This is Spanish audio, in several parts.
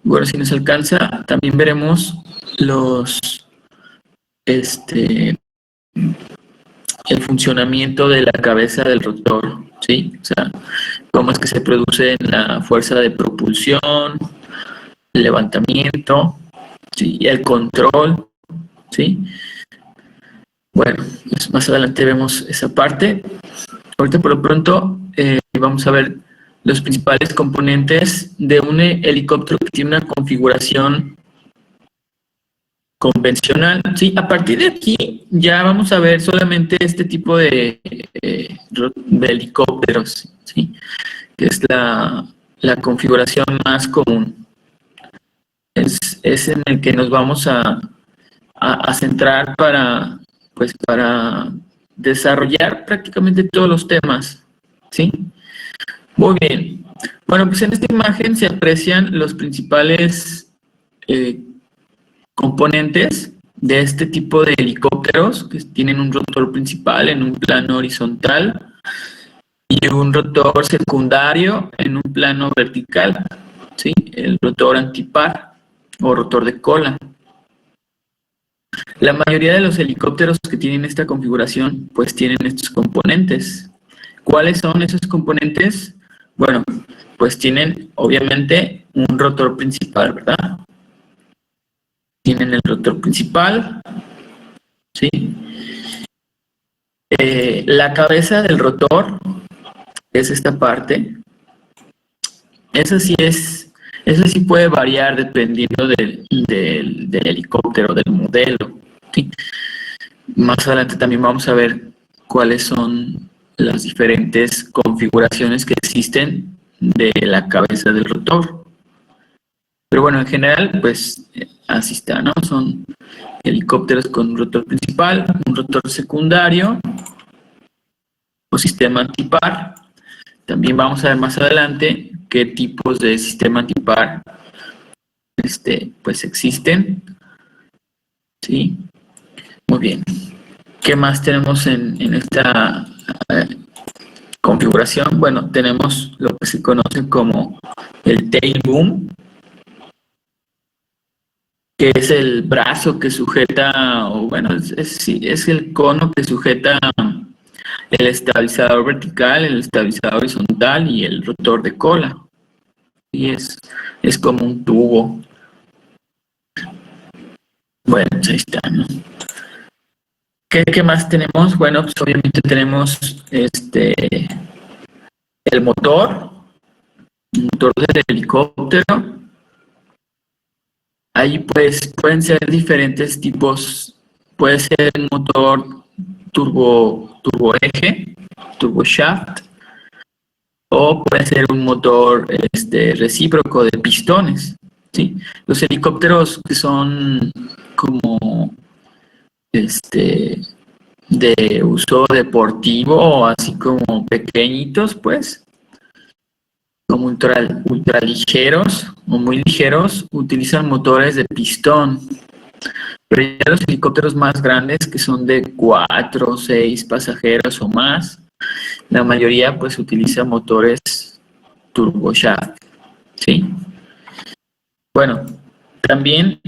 Bueno, si nos alcanza, también veremos los, el funcionamiento de la cabeza del rotor, ¿sí? O sea, cómo es que se produce la fuerza de propulsión, el levantamiento, ¿sí? Y el control, ¿sí? Bueno, pues más adelante vemos esa parte. Ahorita por lo pronto vamos a ver los principales componentes de un helicóptero que tiene una configuración convencional. Sí, a partir de aquí ya vamos a ver solamente este tipo de helicópteros, ¿sí? Que es la configuración más común. Es en el que nos vamos a centrar para desarrollar prácticamente todos los temas, ¿sí? Muy bien. Bueno, pues en esta imagen se aprecian los principales componentes de este tipo de helicópteros que tienen un rotor principal en un plano horizontal y un rotor secundario en un plano vertical, ¿sí? El rotor antipar o rotor de cola. La mayoría de los helicópteros que tienen esta configuración pues tienen estos componentes. ¿Cuáles son esos componentes? Bueno, pues tienen obviamente un rotor principal, ¿verdad? Tienen el rotor principal, ¿sí? La cabeza del rotor es esta parte. Eso sí puede variar dependiendo del helicóptero, del modelo, ¿sí? Más adelante también vamos a ver cuáles son las diferentes configuraciones que existen de la cabeza del rotor. Pero bueno, en general, pues así está, ¿no? Son helicópteros con un rotor principal, un rotor secundario o sistema antipar. También vamos a ver más adelante qué tipos de sistema antipar pues existen. ¿Sí? Muy bien. ¿Qué más tenemos en esta configuración? Bueno, tenemos lo que se conoce como el tail boom, que es el brazo que sujeta, o bueno, es el cono que sujeta el estabilizador vertical, el estabilizador horizontal y el rotor de cola. Y es como un tubo. Bueno, pues ahí está, ¿no? ¿Qué más tenemos? Bueno, pues obviamente tenemos el motor del helicóptero. Ahí pues pueden ser diferentes tipos. Puede ser un motor turbo eje, turbo shaft, o puede ser un motor recíproco de pistones, ¿sí? Los helicópteros que son como de uso deportivo, así como pequeñitos, pues, como ultra ligeros o muy ligeros, utilizan motores de pistón. Pero ya los helicópteros más grandes, que son de 4 o 6 pasajeros o más, la mayoría pues utiliza motores turboshaft, ¿sí? Bueno, también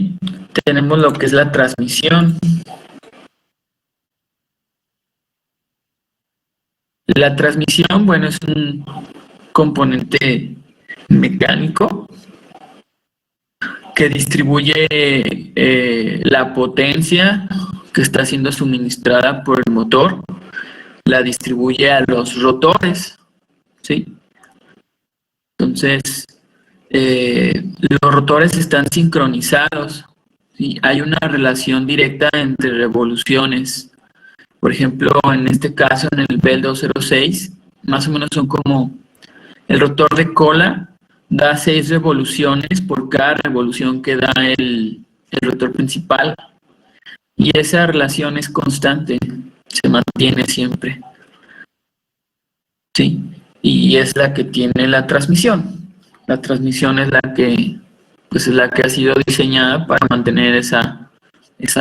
tenemos lo que es la transmisión. La transmisión, bueno, es un componente mecánico que distribuye la potencia que está siendo suministrada por el motor, la distribuye a los rotores, ¿sí? Entonces, los rotores están sincronizados, ¿sí? Hay una relación directa entre revoluciones. Por ejemplo, en este caso, en el Bell 206, más o menos son como el rotor de cola da 6 revoluciones por cada revolución que da el rotor principal. Y esa relación es constante, se mantiene siempre, ¿sí? Y es la que tiene la transmisión. La transmisión es es la que ha sido diseñada para mantener esa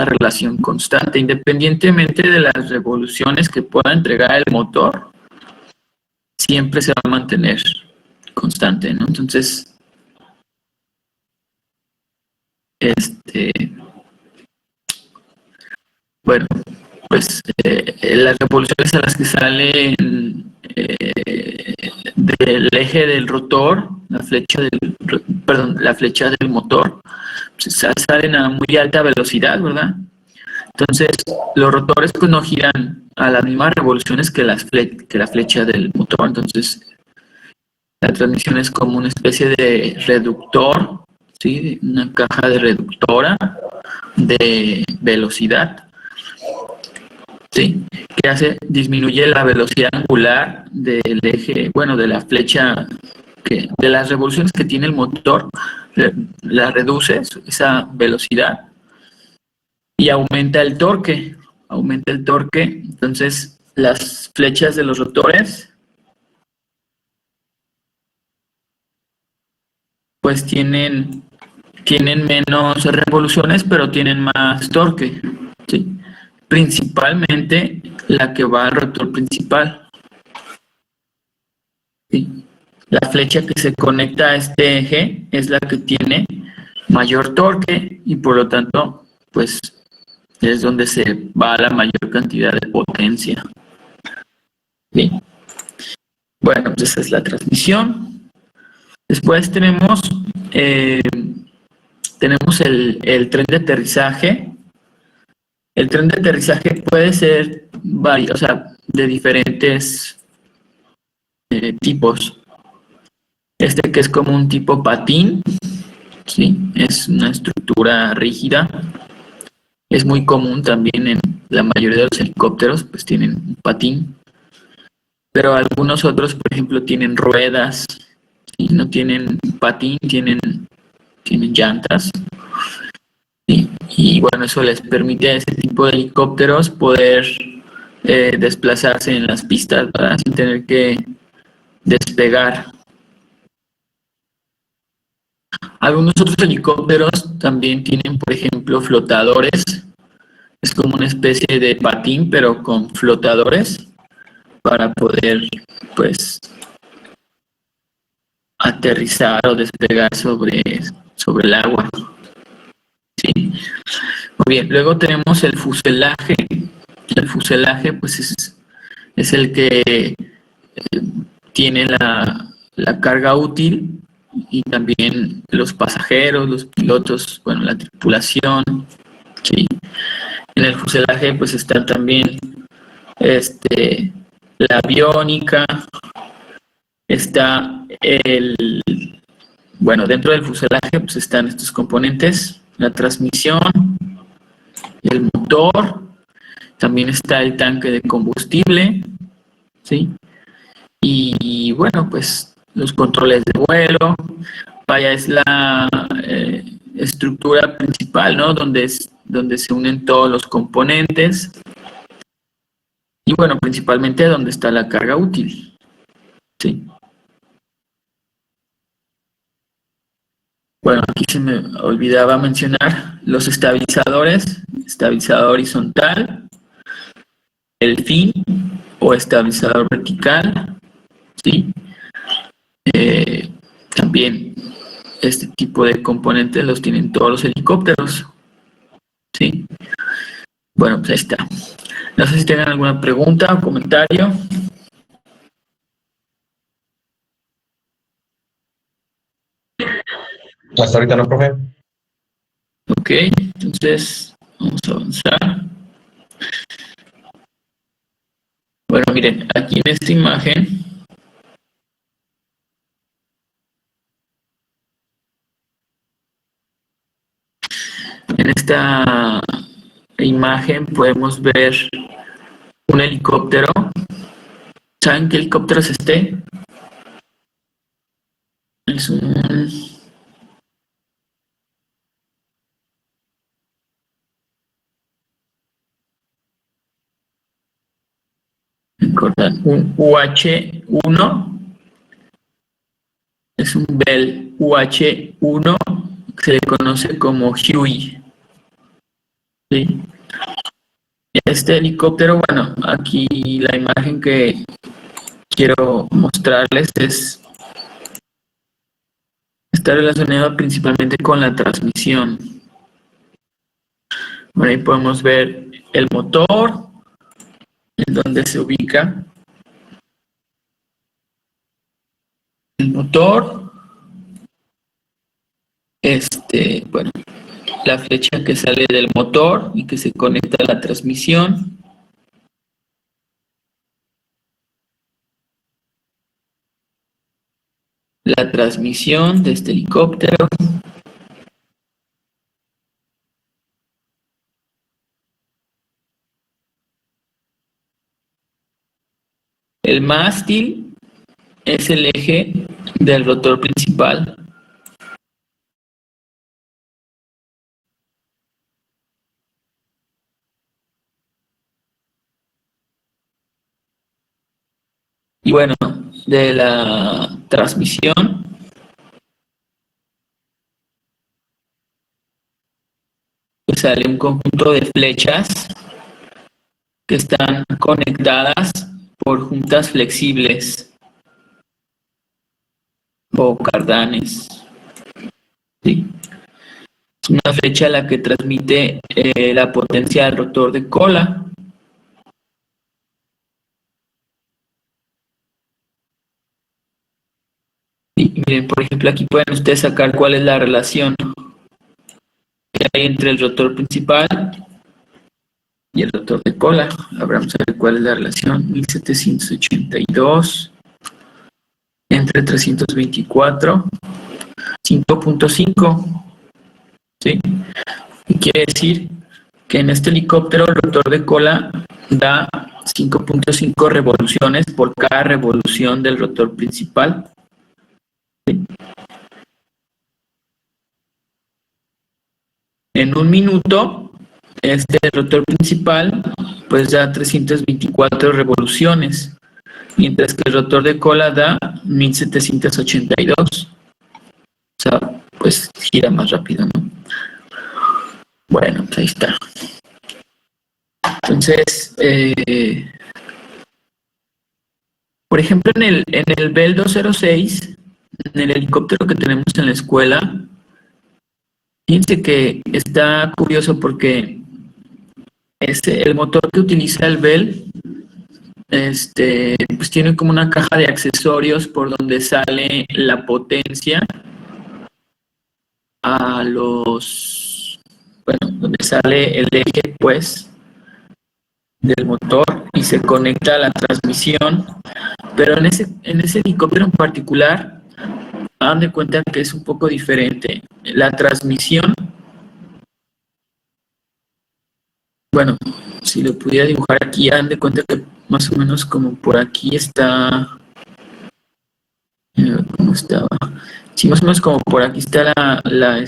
relación constante, independientemente de las revoluciones que pueda entregar el motor, siempre se va a mantener constante, ¿no? Entonces, este, bueno, pues las revoluciones a las que salen del eje del rotor, la flecha del motor, pues, salen a muy alta velocidad, ¿verdad? Entonces, los rotores pues no giran a las mismas revoluciones que la flecha del motor. Entonces, la transmisión es como una especie de reductor, ¿sí? Una caja de reductora de velocidad, ¿sí? Que hace, disminuye la velocidad angular del eje, bueno, de la flecha, de las revoluciones que tiene el motor, la reduce esa velocidad y aumenta el torque, entonces las flechas de los rotores pues tienen menos revoluciones, pero tienen más torque, ¿sí? Principalmente la que va al rotor principal, ¿sí? La flecha que se conecta a este eje es la que tiene mayor torque y por lo tanto, pues es donde se va la mayor cantidad de potencia. ¿Sí? Bueno, pues esa es la transmisión. Después tenemos el tren de aterrizaje. El tren de aterrizaje puede ser o sea, de diferentes tipos. Este que es como un tipo patín, ¿sí? Es una estructura rígida. Es muy común también en la mayoría de los helicópteros, pues tienen un patín. Pero algunos otros, por ejemplo, tienen ruedas, y no tienen patín, tienen llantas. Y bueno, eso les permite a ese tipo de helicópteros poder desplazarse en las pistas, ¿verdad? Sin tener que despegar. Algunos otros helicópteros también tienen, por ejemplo, flotadores. Es como una especie de patín, pero con flotadores para poder, pues, aterrizar o despegar sobre el agua. Sí. Muy bien, luego tenemos el fuselaje. El fuselaje, pues, es el que tiene la carga útil y también los pasajeros, los pilotos, bueno, la tripulación. Sí. En el fuselaje, pues, está también la aviónica, está bueno, dentro del fuselaje pues están estos componentes, la transmisión, el motor, también está el tanque de combustible, ¿sí? Y bueno, pues los controles de vuelo, vaya, es la estructura principal, ¿no? Donde se unen todos los componentes y bueno, principalmente donde está la carga útil, ¿sí? Bueno, aquí se me olvidaba mencionar los estabilizadores, estabilizador horizontal, el fin o estabilizador vertical, ¿sí? También este tipo de componentes los tienen todos los helicópteros, ¿sí? Bueno, pues ahí está. No sé si tengan alguna pregunta o comentario. Hasta ahorita no, profe. Ok, entonces vamos a avanzar. Bueno, miren, aquí en esta imagen en esta imagen podemos ver un helicóptero. ¿Saben qué helicóptero es este? Es un UH-1. Es un Bell UH-1 que se le conoce como Huey. ¿Sí? Este helicóptero, bueno, aquí la imagen que quiero mostrarles está relacionada principalmente con la transmisión. Bueno, ahí podemos ver el motor, en donde se ubica el motor, bueno, la flecha que sale del motor y que se conecta a la transmisión. La transmisión de este helicóptero. El mástil es el eje del rotor principal. Y bueno, de la transmisión pues sale un conjunto de flechas que están conectadas por juntas flexibles o cardanes. ¿Sí? Es una flecha la que transmite la potencia del rotor de cola. Y miren, por ejemplo, aquí pueden ustedes sacar cuál es la relación que hay entre el rotor principal y el rotor de cola. Ahora vamos a ver cuál es la relación. 1782 entre 324, 5.5. ¿Sí? Y quiere decir que en este helicóptero el rotor de cola da 5.5 revoluciones por cada revolución del rotor principal. ¿Sí? En un minuto, este rotor principal pues da 324 revoluciones, mientras que el rotor de cola da 1782. O sea, pues gira más rápido, ¿no? Bueno, pues ahí está. Entonces, por ejemplo, en el Bell 206, en el helicóptero que tenemos en la escuela, fíjense que está curioso porque el motor que utiliza el Bell, pues tiene como una caja de accesorios por donde sale la potencia a donde sale el eje, pues, del motor y se conecta a la transmisión. Pero en ese helicóptero en particular, hagan de cuenta que es un poco diferente. La transmisión, bueno, si lo pudiera dibujar aquí, hagan de cuenta que más o menos como por aquí está, ¿cómo estaba? Sí, más o menos como por aquí está la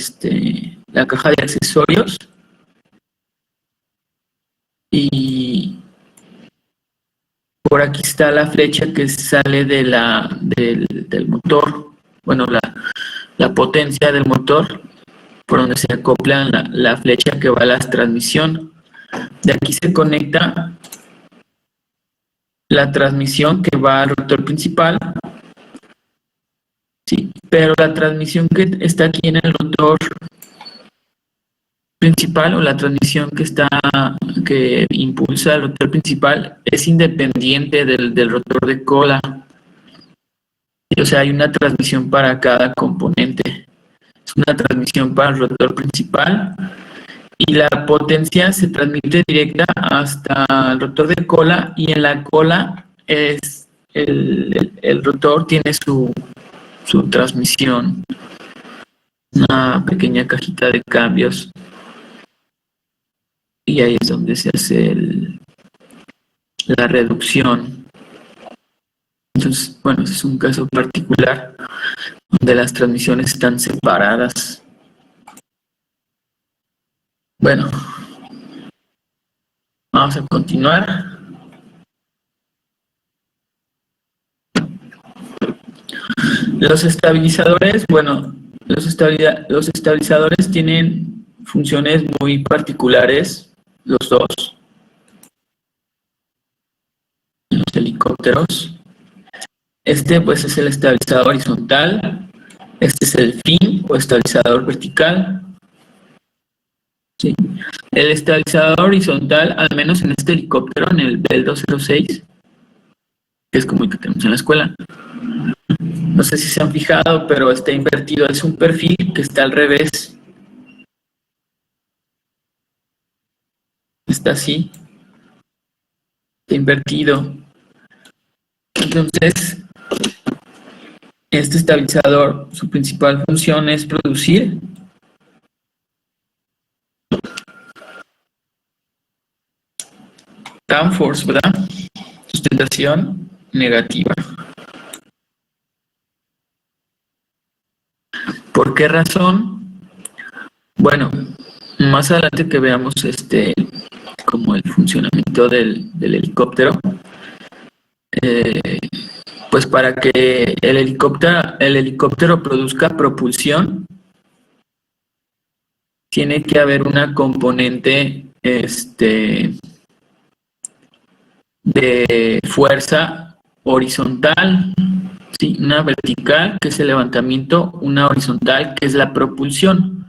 caja de accesorios. Y por aquí está la flecha que sale del motor. Bueno, la potencia del motor, por donde se acopla la flecha que va a la transmisión. De aquí se conecta la transmisión que va al rotor principal. Sí, pero la transmisión que está aquí en el rotor principal o la transmisión que impulsa el rotor principal es independiente del rotor de cola. O sea, hay una transmisión para cada componente. Es una transmisión para el rotor principal y la potencia se transmite directa hasta el rotor de cola, y en la cola el rotor tiene su transmisión, una pequeña cajita de cambios, y ahí es donde se hace la reducción. Entonces, bueno, ese es un caso particular donde las transmisiones están separadas. Bueno, vamos a continuar. Los estabilizadores, bueno, los estabilizadores tienen funciones muy particulares, los dos, en los helicópteros. Pues es el estabilizador horizontal, este es el fin o estabilizador vertical. ¿sí? El estabilizador horizontal, al menos en este helicóptero, en el Bell 206, que es como el que tenemos en la escuela, no sé si se han fijado, pero está invertido, es un perfil que está al revés. Está así, está invertido. Entonces, este estabilizador, su principal función es producir downforce, ¿verdad? Sustentación negativa. ¿Por qué razón? Bueno, más adelante que veamos como el funcionamiento del helicóptero, pues para que el helicóptero produzca propulsión, tiene que haber una componente de fuerza horizontal, ¿sí? Una vertical, que es el levantamiento, una horizontal, que es la propulsión.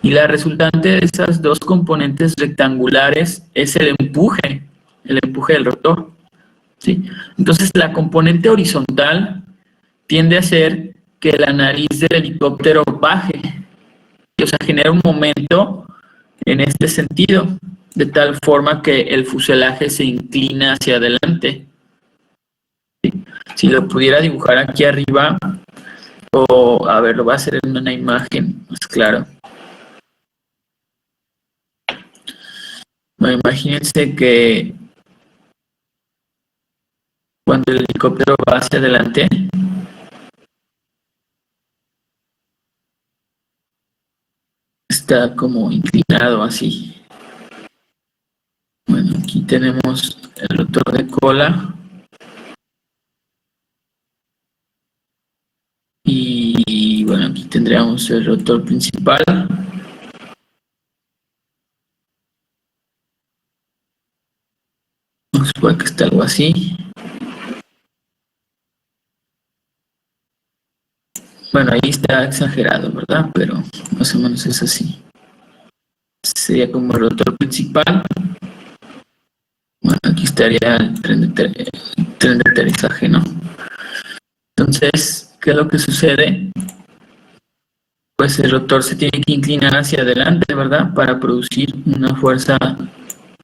Y la resultante de esas dos componentes rectangulares es el empuje del rotor, ¿sí? Entonces, la componente horizontal tiende a hacer que la nariz del helicóptero baje, o sea, genera un momento en este sentido, de tal forma que el fuselaje se inclina hacia adelante. ¿Sí? Si lo pudiera dibujar aquí arriba, o a ver, lo voy a hacer en una imagen más claro. Bueno, imagínense que cuando el helicóptero va hacia adelante, está como inclinado así. Bueno, aquí tenemos el rotor de cola. Y bueno, aquí tendríamos el rotor principal. Vamos a suponer que está algo así. Bueno, ahí está exagerado, ¿verdad? Pero más o menos es así. Sería como el rotor principal. Bueno, aquí estaría el tren de aterrizaje, ¿no? Entonces, ¿qué es lo que sucede? Pues el rotor se tiene que inclinar hacia adelante, ¿verdad? Para producir una fuerza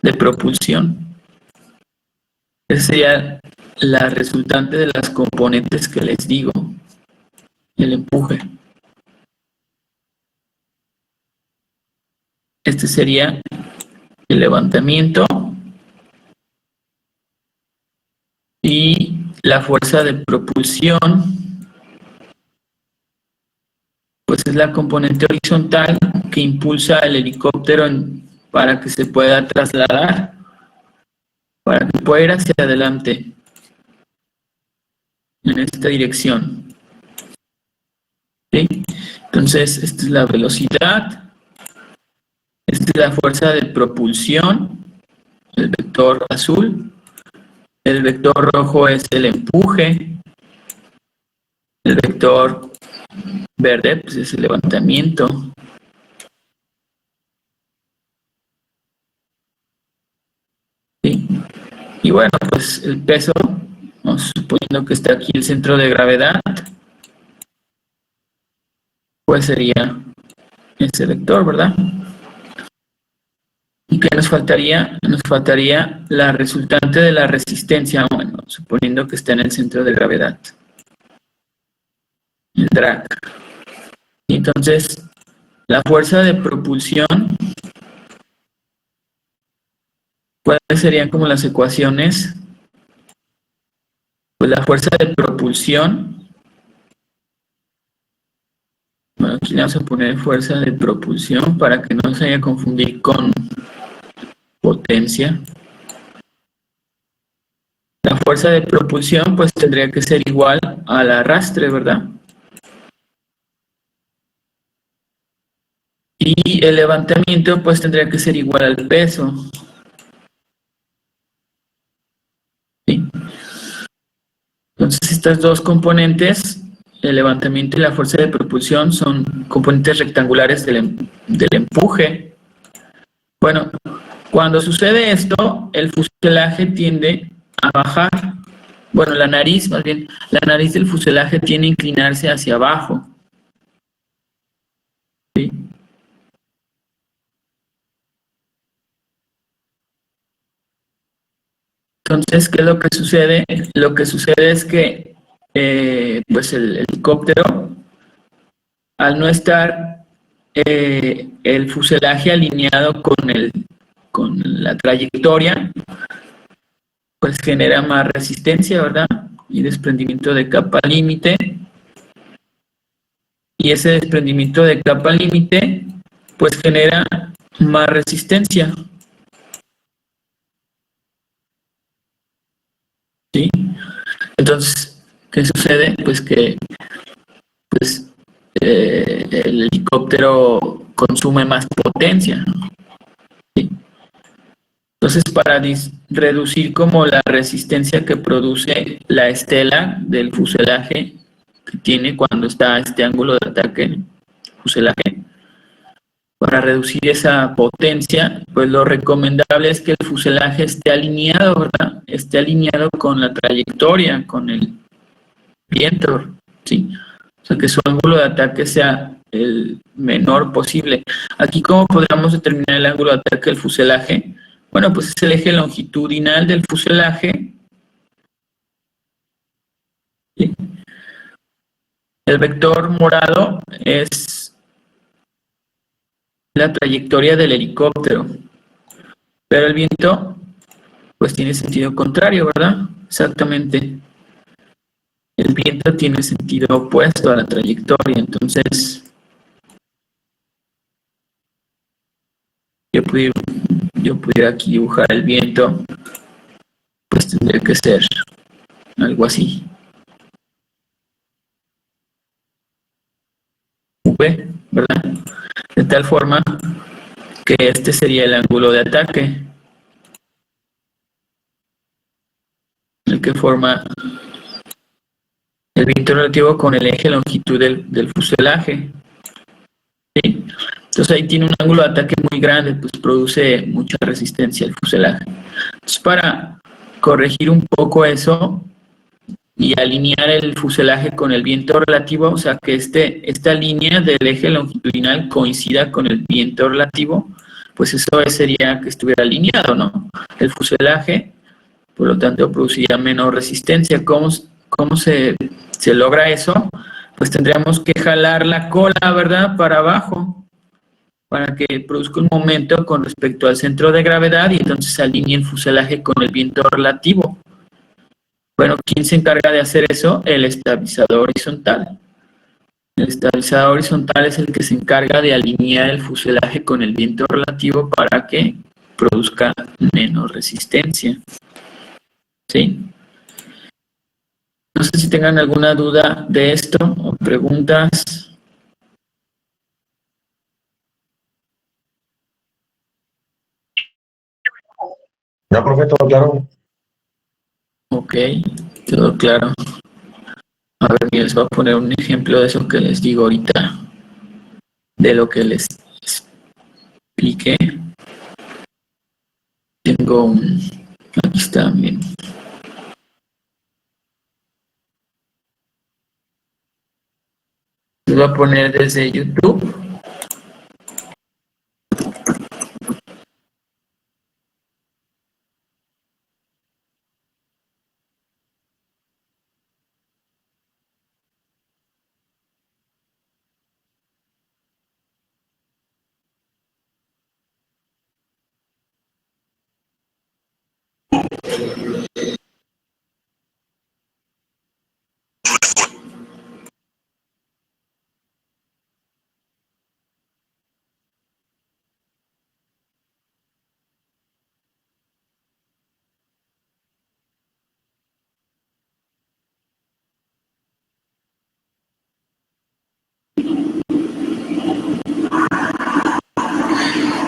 de propulsión. Esa sería la resultante de las componentes que les digo, el empuje. Este sería el levantamiento y la fuerza de propulsión, pues es la componente horizontal que impulsa el helicóptero para que se pueda trasladar, para que pueda ir hacia adelante en esta dirección. ¿Sí? Entonces, esta es la velocidad, esta es la fuerza de propulsión, el vector azul, el vector rojo es el empuje, el vector verde pues es el levantamiento. ¿Sí? Y bueno, pues el peso, suponiendo que está aquí el centro de gravedad, pues sería ese vector, ¿verdad? ¿Y qué nos faltaría? Nos faltaría la resultante de la resistencia, bueno, suponiendo que está en el centro de gravedad, el drag. Y entonces, la fuerza de propulsión, ¿cuáles serían como las ecuaciones? Pues la fuerza de propulsión, bueno, aquí le vamos a poner fuerza de propulsión para que no se vaya a confundir con potencia. La fuerza de propulsión pues tendría que ser igual al arrastre, ¿verdad? Y el levantamiento pues tendría que ser igual al peso. ¿Sí? Entonces estas dos componentes, el levantamiento y la fuerza de propulsión, son componentes rectangulares del empuje. Bueno, cuando sucede esto, el fuselaje tiende a bajar. Bueno, la nariz, más bien, la nariz del fuselaje tiende a inclinarse hacia abajo. ¿Sí? Entonces, ¿qué es lo que sucede? Lo que sucede es que pues el helicóptero, al no estar el fuselaje alineado con la trayectoria, pues genera más resistencia, ¿verdad? Y desprendimiento de capa límite. Y ese desprendimiento de capa límite, pues genera más resistencia, ¿sí? Entonces, ¿qué sucede? Pues que pues, el helicóptero consume más potencia, ¿sí? Entonces, para reducir como la resistencia que produce la estela del fuselaje que tiene cuando está este ángulo de ataque, fuselaje, para reducir esa potencia, pues lo recomendable es que el fuselaje esté alineado, ¿verdad? Esté alineado con la trayectoria, con el viento, ¿sí? O sea, que su ángulo de ataque sea el menor posible. Aquí, ¿cómo podríamos determinar el ángulo de ataque del fuselaje? Bueno, pues es el eje longitudinal del fuselaje, ¿sí? El vector morado es la trayectoria del helicóptero, pero el viento, pues tiene sentido contrario, ¿verdad? Exactamente. El viento tiene sentido opuesto a la trayectoria, entonces yo pudiera, yo pudiera aquí dibujar el viento, pues tendría que ser algo así. V, ¿verdad? De tal forma que este sería el ángulo de ataque, el que forma el viento relativo con el eje longitud del fuselaje, ¿sí? Entonces ahí tiene un ángulo de ataque muy grande, pues produce mucha resistencia el fuselaje. Entonces para corregir un poco eso y alinear el fuselaje con el viento relativo, o sea que esta línea del eje longitudinal coincida con el viento relativo, pues eso sería que estuviera alineado, ¿no? El fuselaje, por lo tanto, produciría menos resistencia. ¿Cómo se logra eso? Pues tendríamos que jalar la cola, ¿verdad?, para abajo, para que produzca un momento con respecto al centro de gravedad y entonces alinee el fuselaje con el viento relativo. Bueno, ¿quién se encarga de hacer eso? El estabilizador horizontal. El estabilizador horizontal es el que se encarga de alinear el fuselaje con el viento relativo para que produzca menos resistencia, ¿sí? No sé si tengan alguna duda de esto o preguntas. Ya, profe, todo claro. Ok, todo claro. A ver, les voy a poner un ejemplo de eso que les digo ahorita, de lo que les expliqué. Tengo un... Aquí está, bien. Les voy a poner desde YouTube.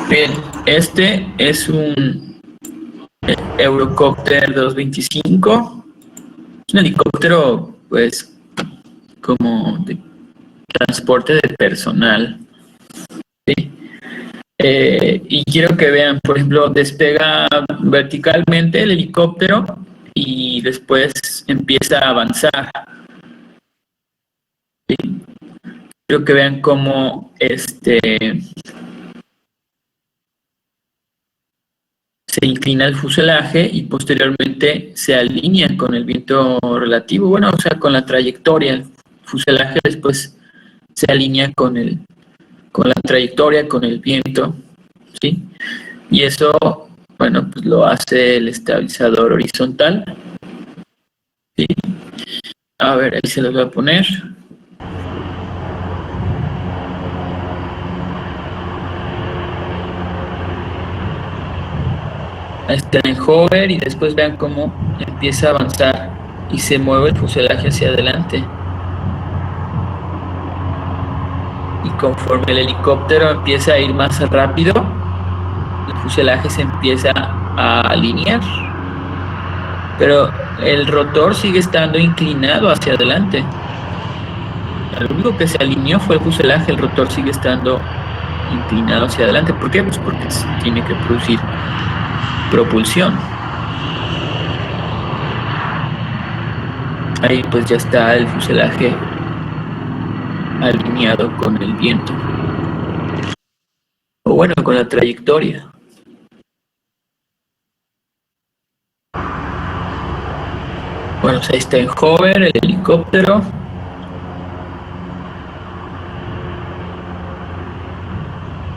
Bien, este es un Eurocopter 225. Es un helicóptero, pues, como de transporte de personal, ¿sí? Y quiero que vean, por ejemplo, despega verticalmente el helicóptero y después empieza a avanzar. ¿Sí? Quiero que vean cómo se inclina el fuselaje y posteriormente se alinea con el viento relativo, bueno, o sea, con la trayectoria. El fuselaje después se alinea con la trayectoria, con el viento, ¿sí? Y eso, bueno, pues lo hace el estabilizador horizontal, ¿sí? A ver, ahí se los voy a poner. Ahí está en hover y después vean cómo empieza a avanzar y se mueve el fuselaje hacia adelante. Y conforme el helicóptero empieza a ir más rápido, el fuselaje se empieza a alinear, pero el rotor sigue estando inclinado hacia adelante. Lo único que se alineó fue el fuselaje, el rotor sigue estando inclinado hacia adelante. ¿Por qué? Pues porque tiene que producir propulsión. Ahí pues ya está el fuselaje alineado con el viento. O bueno, con la trayectoria. Bueno, pues ahí está en hover el helicóptero.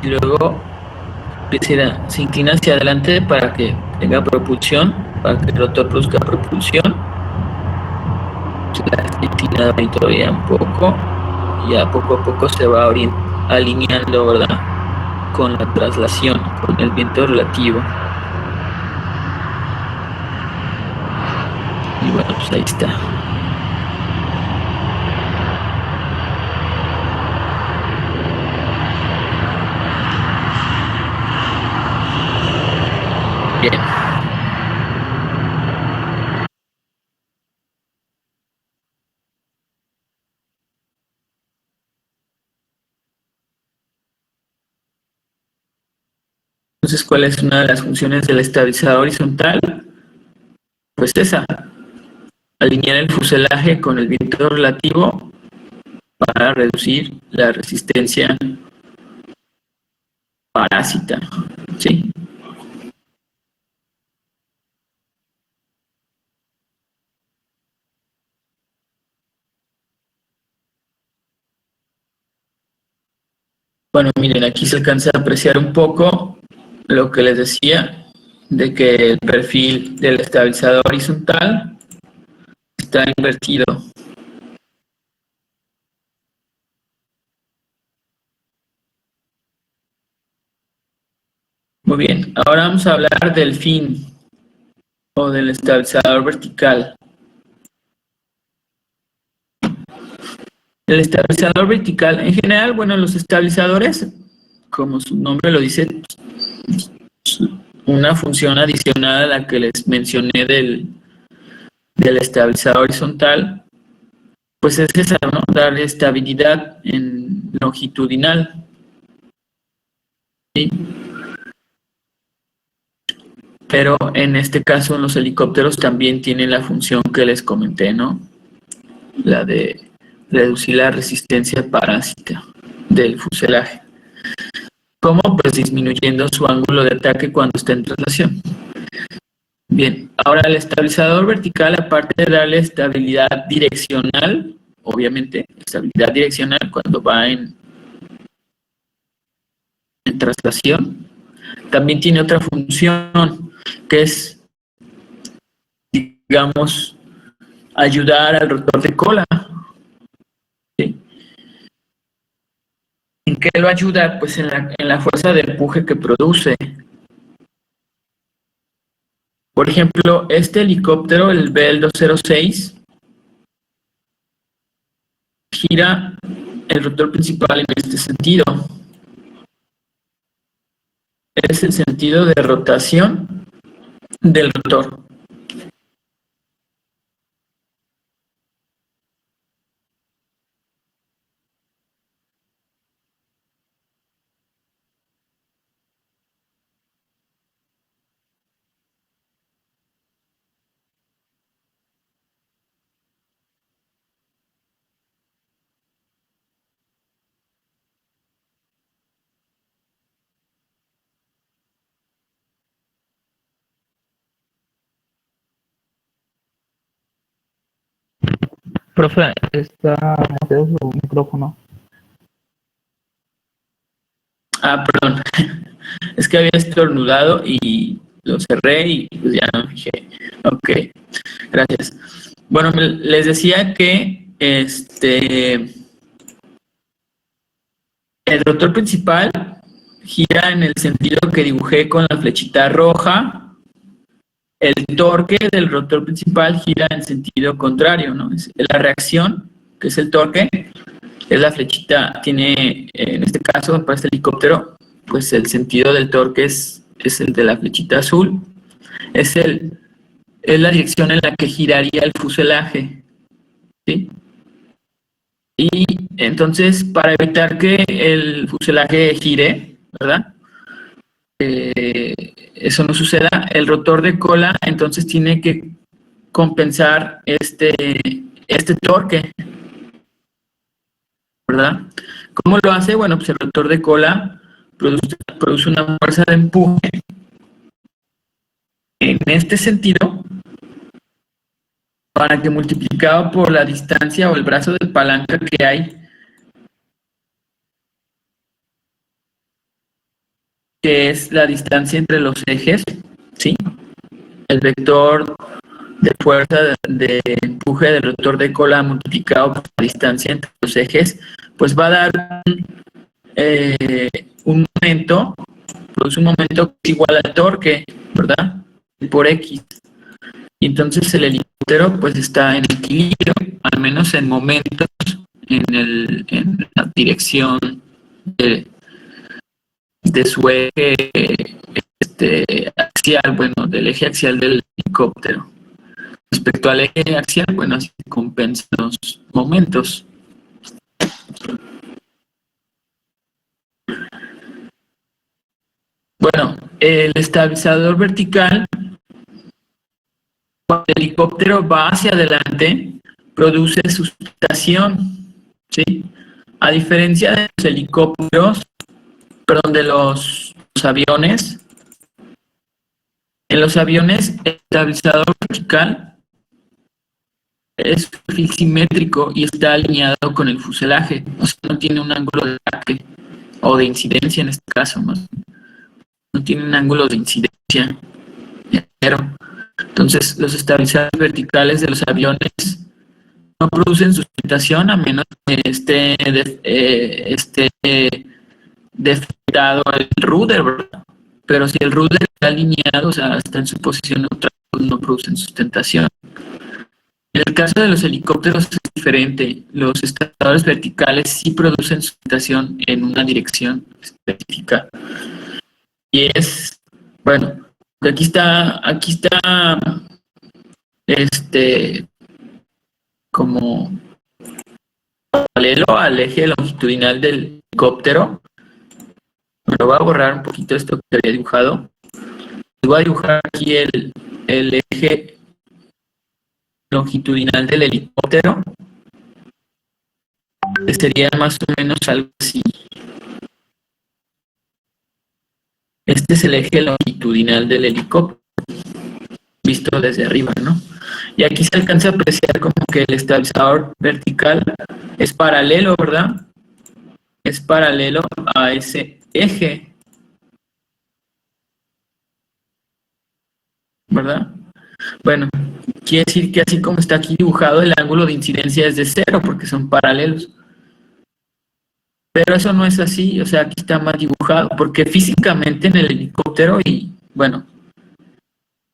Y luego se inclina hacia adelante para que tenga propulsión, para que el rotor produzca propulsión. Se la está inclinado ahí todavía un poco. Ya poco a poco se va alineando, ¿verdad? Con la traslación, con el viento relativo. Y bueno, pues ahí está. Bien. Entonces, ¿cuál es una de las funciones del estabilizador horizontal? Pues esa, alinear el fuselaje con el viento relativo para reducir la resistencia parásita. ¿Sí? Bueno, miren, aquí se alcanza a apreciar un poco lo que les decía de que el perfil del estabilizador horizontal está invertido. Muy bien, ahora vamos a hablar del fin o del estabilizador vertical. El estabilizador vertical, en general, bueno, los estabilizadores, como su nombre lo dice, una función adicional a la que les mencioné del estabilizador horizontal, pues es esa, ¿no? Dar estabilidad en longitudinal, ¿sí? Pero en este caso, en los helicópteros también tienen la función que les comenté, ¿no? La de reducir la resistencia parásita del fuselaje. ¿Cómo? Pues disminuyendo su ángulo de ataque cuando está en traslación. Bien, ahora el estabilizador vertical, aparte de darle estabilidad direccional, obviamente, estabilidad direccional cuando va en traslación, también tiene otra función que es, digamos, ayudar al rotor de cola. ¿Sí? ¿En qué lo ayuda? Pues en la fuerza de empuje que produce. Por ejemplo, este helicóptero, el Bell 206, gira el rotor principal en este sentido. Es el sentido de rotación del rotor. Profe, está muteado su micrófono. Ah, perdón. Es que había estornudado y lo cerré y pues ya no me fijé. Ok, gracias. Bueno, les decía que el rotor principal gira en el sentido que dibujé con la flechita roja. El torque del rotor principal gira en sentido contrario, ¿no? Es la reacción, que es el torque, es la flechita, tiene, en este caso, para este helicóptero, pues el sentido del torque es el de la flechita azul. Es la dirección en la que giraría el fuselaje, ¿sí? Y entonces, para evitar que el fuselaje gire, ¿verdad? Eso no suceda, el rotor de cola entonces tiene que compensar este torque, ¿verdad? ¿Cómo lo hace? Bueno, pues el rotor de cola produce una fuerza de empuje en este sentido para que multiplicado por la distancia o el brazo de palanca que hay, que es la distancia entre los ejes, ¿sí? El vector de fuerza de empuje del rotor de cola multiplicado por la distancia entre los ejes, pues va a dar un momento, produce un momento que es igual al torque, ¿verdad? Por X. Y entonces el helicóptero pues está en equilibrio, al menos en momentos, en la dirección de su eje axial, bueno, del eje axial del helicóptero. Respecto al eje axial, bueno, así se compensan los momentos. Bueno, el estabilizador vertical, cuando el helicóptero va hacia adelante, produce sustentación, ¿sí? A diferencia de los helicópteros, perdón, de los aviones, en los aviones el estabilizador vertical es simétrico y está alineado con el fuselaje, o sea, no tiene un ángulo de ataque o de incidencia en este caso, no tiene un ángulo de incidencia, cero. Entonces, los estabilizadores verticales de los aviones no producen sustentación a menos que esté defectado el rudder, ¿verdad? Pero si el rudder está alineado, o sea, está en su posición neutral, pues no producen sustentación. En el caso de los helicópteros es diferente. Los estabilizadores verticales sí producen sustentación en una dirección específica. Y es, bueno, aquí está, como paralelo al eje longitudinal del helicóptero. Me lo voy a borrar un poquito esto que había dibujado. Voy a dibujar aquí el eje longitudinal del helicóptero. Que sería más o menos algo así. Este es el eje longitudinal del helicóptero, visto desde arriba, ¿no? Y aquí se alcanza a apreciar como que el estabilizador vertical es paralelo, ¿verdad? Es paralelo a ese eje, ¿verdad? Bueno, quiere decir que así como está aquí dibujado, el ángulo de incidencia es de cero, porque son paralelos. Pero eso no es así, o sea, aquí está más dibujado, porque físicamente en el helicóptero, y bueno,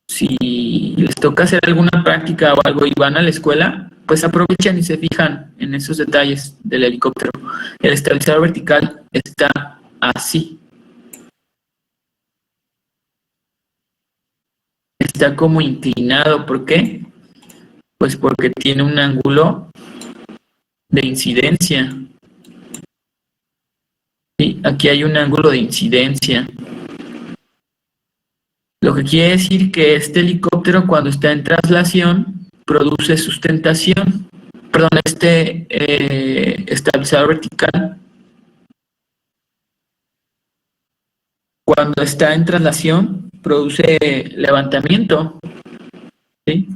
si les toca hacer alguna práctica o algo y van a la escuela, pues aprovechan y se fijan en esos detalles del helicóptero. El estabilizador vertical está así. Está como inclinado. ¿Por qué? Pues porque tiene un ángulo de incidencia. ¿Sí? Aquí hay un ángulo de incidencia. Lo que quiere decir que este helicóptero cuando está en traslación produce sustentación. Perdón, este estabilizador vertical cuando está en traslación produce levantamiento, ¿sí?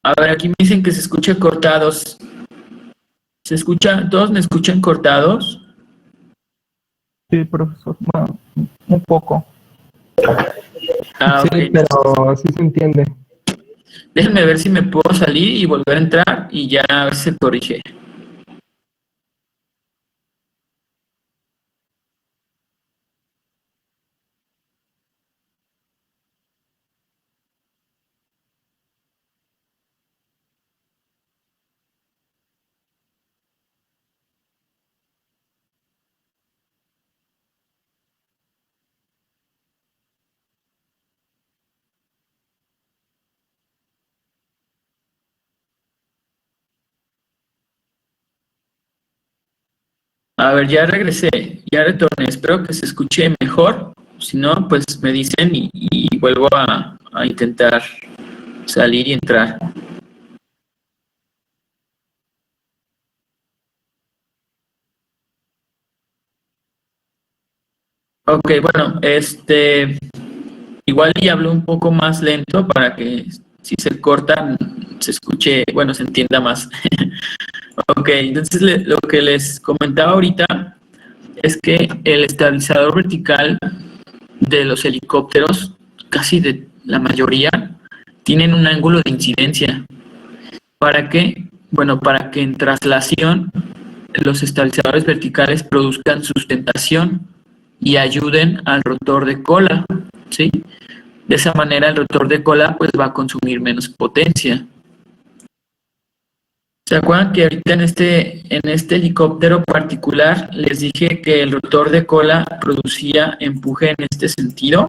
A ver, aquí me dicen que se escucha cortados. ¿Se escucha? ¿Todos me escuchan cortados? Sí, profesor. Bueno, un poco. Ah, Sí, ok. pero sí se entiende. Déjenme ver si me puedo salir y volver a entrar y ya a ver si se corrige. A ver, ya regresé, ya retorné. Espero que se escuche mejor. Si no, pues me dicen y vuelvo a intentar salir y entrar. Ok, bueno, igual y hablo un poco más lento para que si se corta se escuche, bueno, se entienda más. Ok, entonces lo que les comentaba ahorita es que el estabilizador vertical de los helicópteros, casi de la mayoría, tienen un ángulo de incidencia. ¿Para qué? Bueno, para que en traslación los estabilizadores verticales produzcan sustentación y ayuden al rotor de cola, ¿sí? De esa manera el rotor de cola pues va a consumir menos potencia. ¿Se acuerdan que ahorita en este helicóptero particular les dije que el rotor de cola producía empuje en este sentido?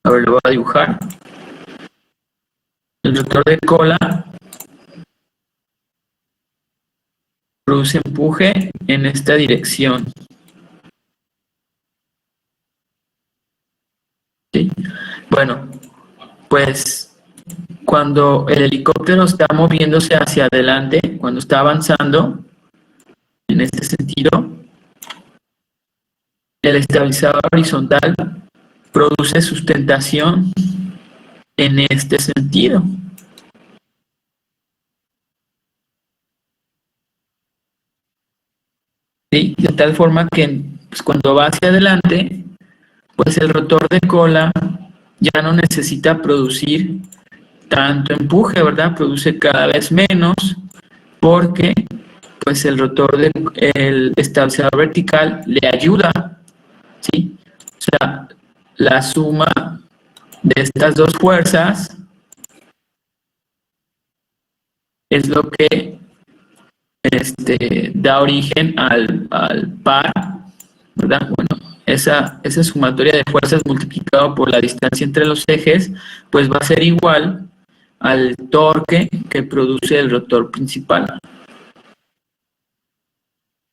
A ver, lo voy a dibujar. El rotor de cola produce empuje en esta dirección, ¿sí? Bueno, pues cuando el helicóptero está moviéndose hacia adelante, cuando está avanzando en este sentido, el estabilizador horizontal produce sustentación en este sentido. ¿Sí? De tal forma que pues, cuando va hacia adelante, pues el rotor de cola ya no necesita producir tanto empuje, ¿verdad? Produce cada vez menos porque pues el rotor del estabilizador vertical le ayuda, ¿sí? O sea, la suma de estas dos fuerzas es lo que da origen al par, ¿verdad? Bueno, esa sumatoria de fuerzas multiplicado por la distancia entre los ejes, pues va a ser igual al torque que produce el rotor principal,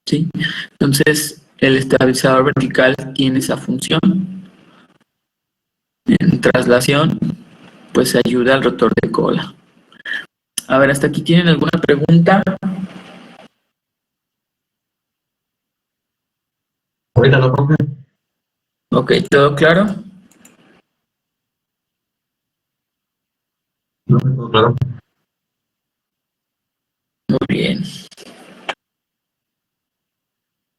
¿sí? Entonces, el estabilizador vertical tiene esa función. En traslación, pues ayuda al rotor de cola. A ver, ¿hasta aquí tienen alguna pregunta? Ahorita no, profe. Ok, ¿todo claro? No, no, claro. Muy bien.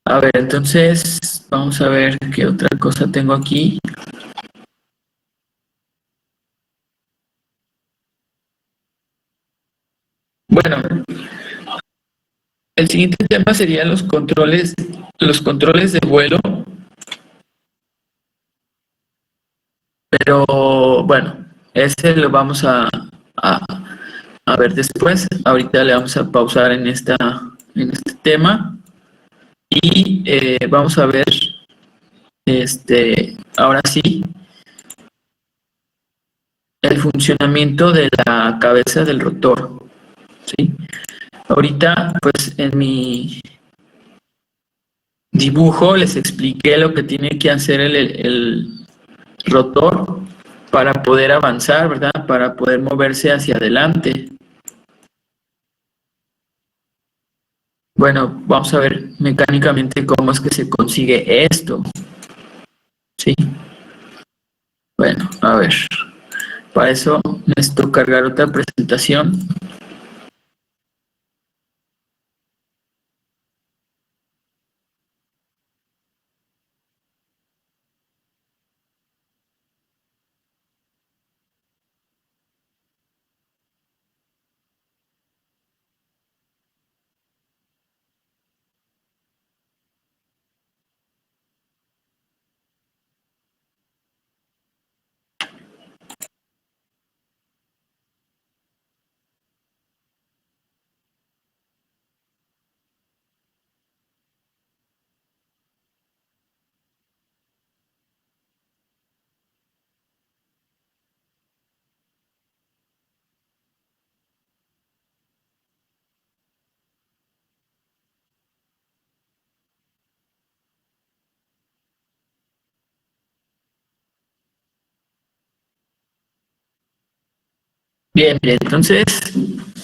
A ver, entonces, vamos a ver qué otra cosa tengo aquí. Bueno, el siguiente tema sería los controles de vuelo, pero bueno, ese lo vamos a ver después. Ahorita le vamos a pausar en este tema y vamos a ver, ahora sí, el funcionamiento de la cabeza del rotor, ¿sí? Ahorita, pues en mi dibujo les expliqué lo que tiene que hacer el rotor para poder avanzar, ¿verdad? Para poder moverse hacia adelante. Bueno, vamos a ver mecánicamente cómo es que se consigue esto, ¿sí? Bueno, a ver. Para eso necesito cargar otra presentación. Bien, bien, entonces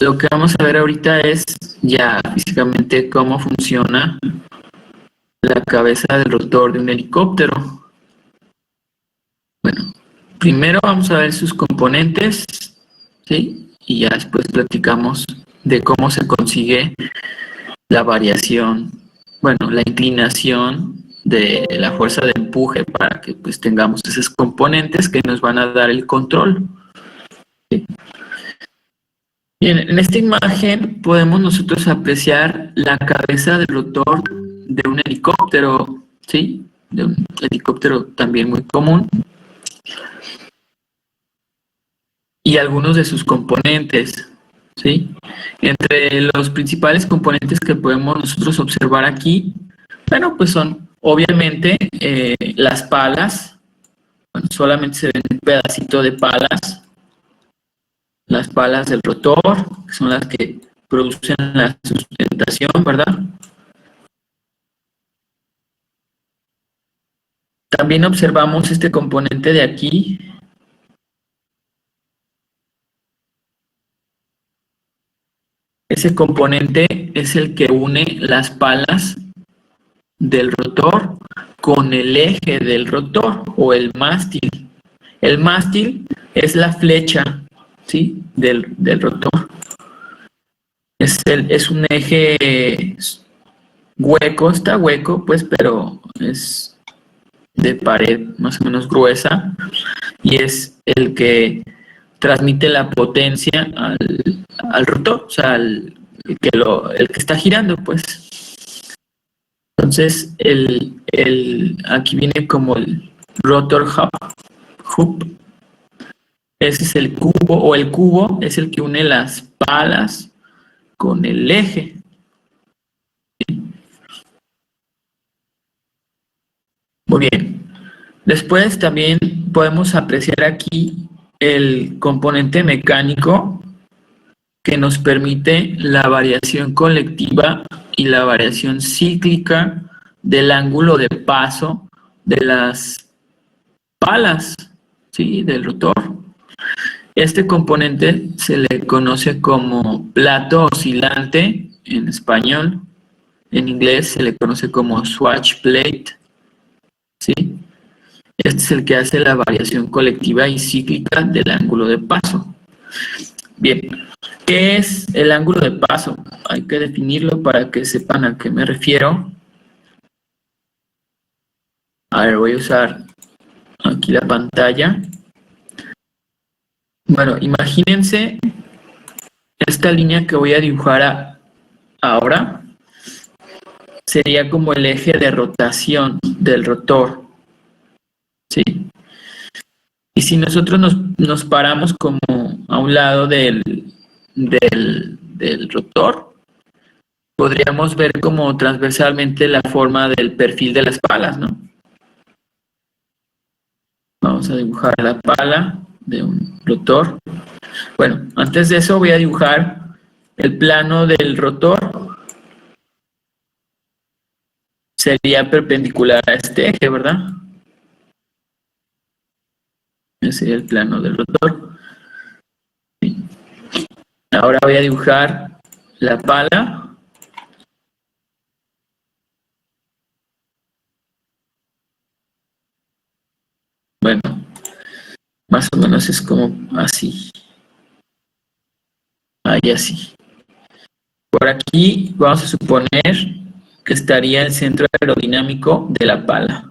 lo que vamos a ver ahorita es ya físicamente cómo funciona la cabeza del rotor de un helicóptero. Bueno, primero vamos a ver sus componentes, ¿sí? Y ya después platicamos de cómo se consigue la variación, bueno, la inclinación de la fuerza de empuje para que pues tengamos esos componentes que nos van a dar el control. ¿Sí? Bien, en esta imagen podemos nosotros apreciar la cabeza del rotor de un helicóptero, ¿sí? De un helicóptero también muy común. Y algunos de sus componentes, ¿sí? Entre los principales componentes que podemos nosotros observar aquí, bueno, pues son obviamente las palas, bueno, solamente se ven un pedacito de palas, las palas del rotor, que son las que producen la sustentación, ¿verdad? También observamos este componente de aquí. Ese componente es el que une las palas del rotor con el eje del rotor o el mástil. El mástil es la flecha, ¿sí? del rotor. Es un eje hueco, está hueco, pues, pero es de pared más o menos gruesa y es el que transmite la potencia al rotor, o sea, el que está girando, pues. Entonces, aquí viene como el rotor hub. Ese es el cubo, o el cubo es el que une las palas con el eje. Muy bien. Después también podemos apreciar aquí el componente mecánico que nos permite la variación colectiva y la variación cíclica del ángulo de paso de las palas, ¿sí? Del rotor. Este componente se le conoce como plato oscilante en español. En inglés se le conoce como swatch plate, ¿sí? Este es el que hace la variación colectiva y cíclica del ángulo de paso. Bien, ¿qué es el ángulo de paso? Hay que definirlo para que sepan a qué me refiero. A ver, voy a usar aquí la pantalla. Bueno, imagínense esta línea que voy a dibujar ahora. Sería como el eje de rotación del rotor, ¿sí? Y si nosotros nos paramos como a un lado del rotor, podríamos ver como transversalmente la forma del perfil de las palas, ¿no? Vamos a dibujar la pala de un rotor. Bueno, antes de eso voy a dibujar el plano del rotor. Sería perpendicular a este eje, ¿verdad? Ese sería el plano del rotor. Ahora voy a dibujar la pala. Bueno, más más o menos es como así. Ahí así. Por aquí vamos a suponer que estaría el centro aerodinámico de la pala.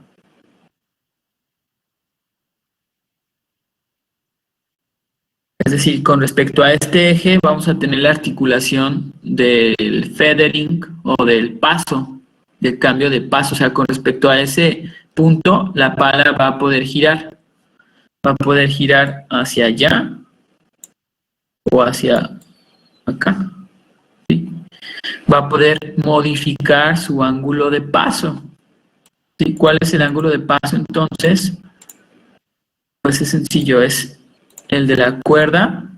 Es decir, con respecto a este eje vamos a tener la articulación del feathering o del paso, del cambio de paso. O sea, con respecto a ese punto, la pala va a poder girar. Va a poder girar hacia allá o hacia acá. ¿Sí? Va a poder modificar su ángulo de paso. ¿Sí? ¿Cuál es el ángulo de paso entonces? Pues es sencillo, es el de la cuerda,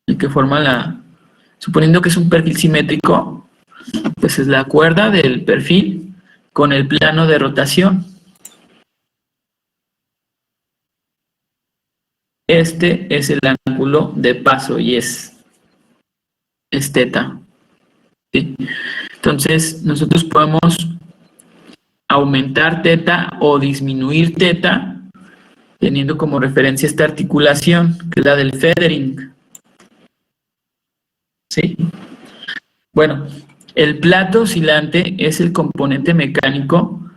el que forma suponiendo que es un perfil simétrico, pues es la cuerda del perfil con el plano de rotación. Este es el ángulo de paso y es teta. ¿Sí? Entonces, nosotros podemos aumentar teta o disminuir teta teniendo como referencia esta articulación, que es la del feathering. ¿Sí? Bueno, el plato oscilante es el componente mecánico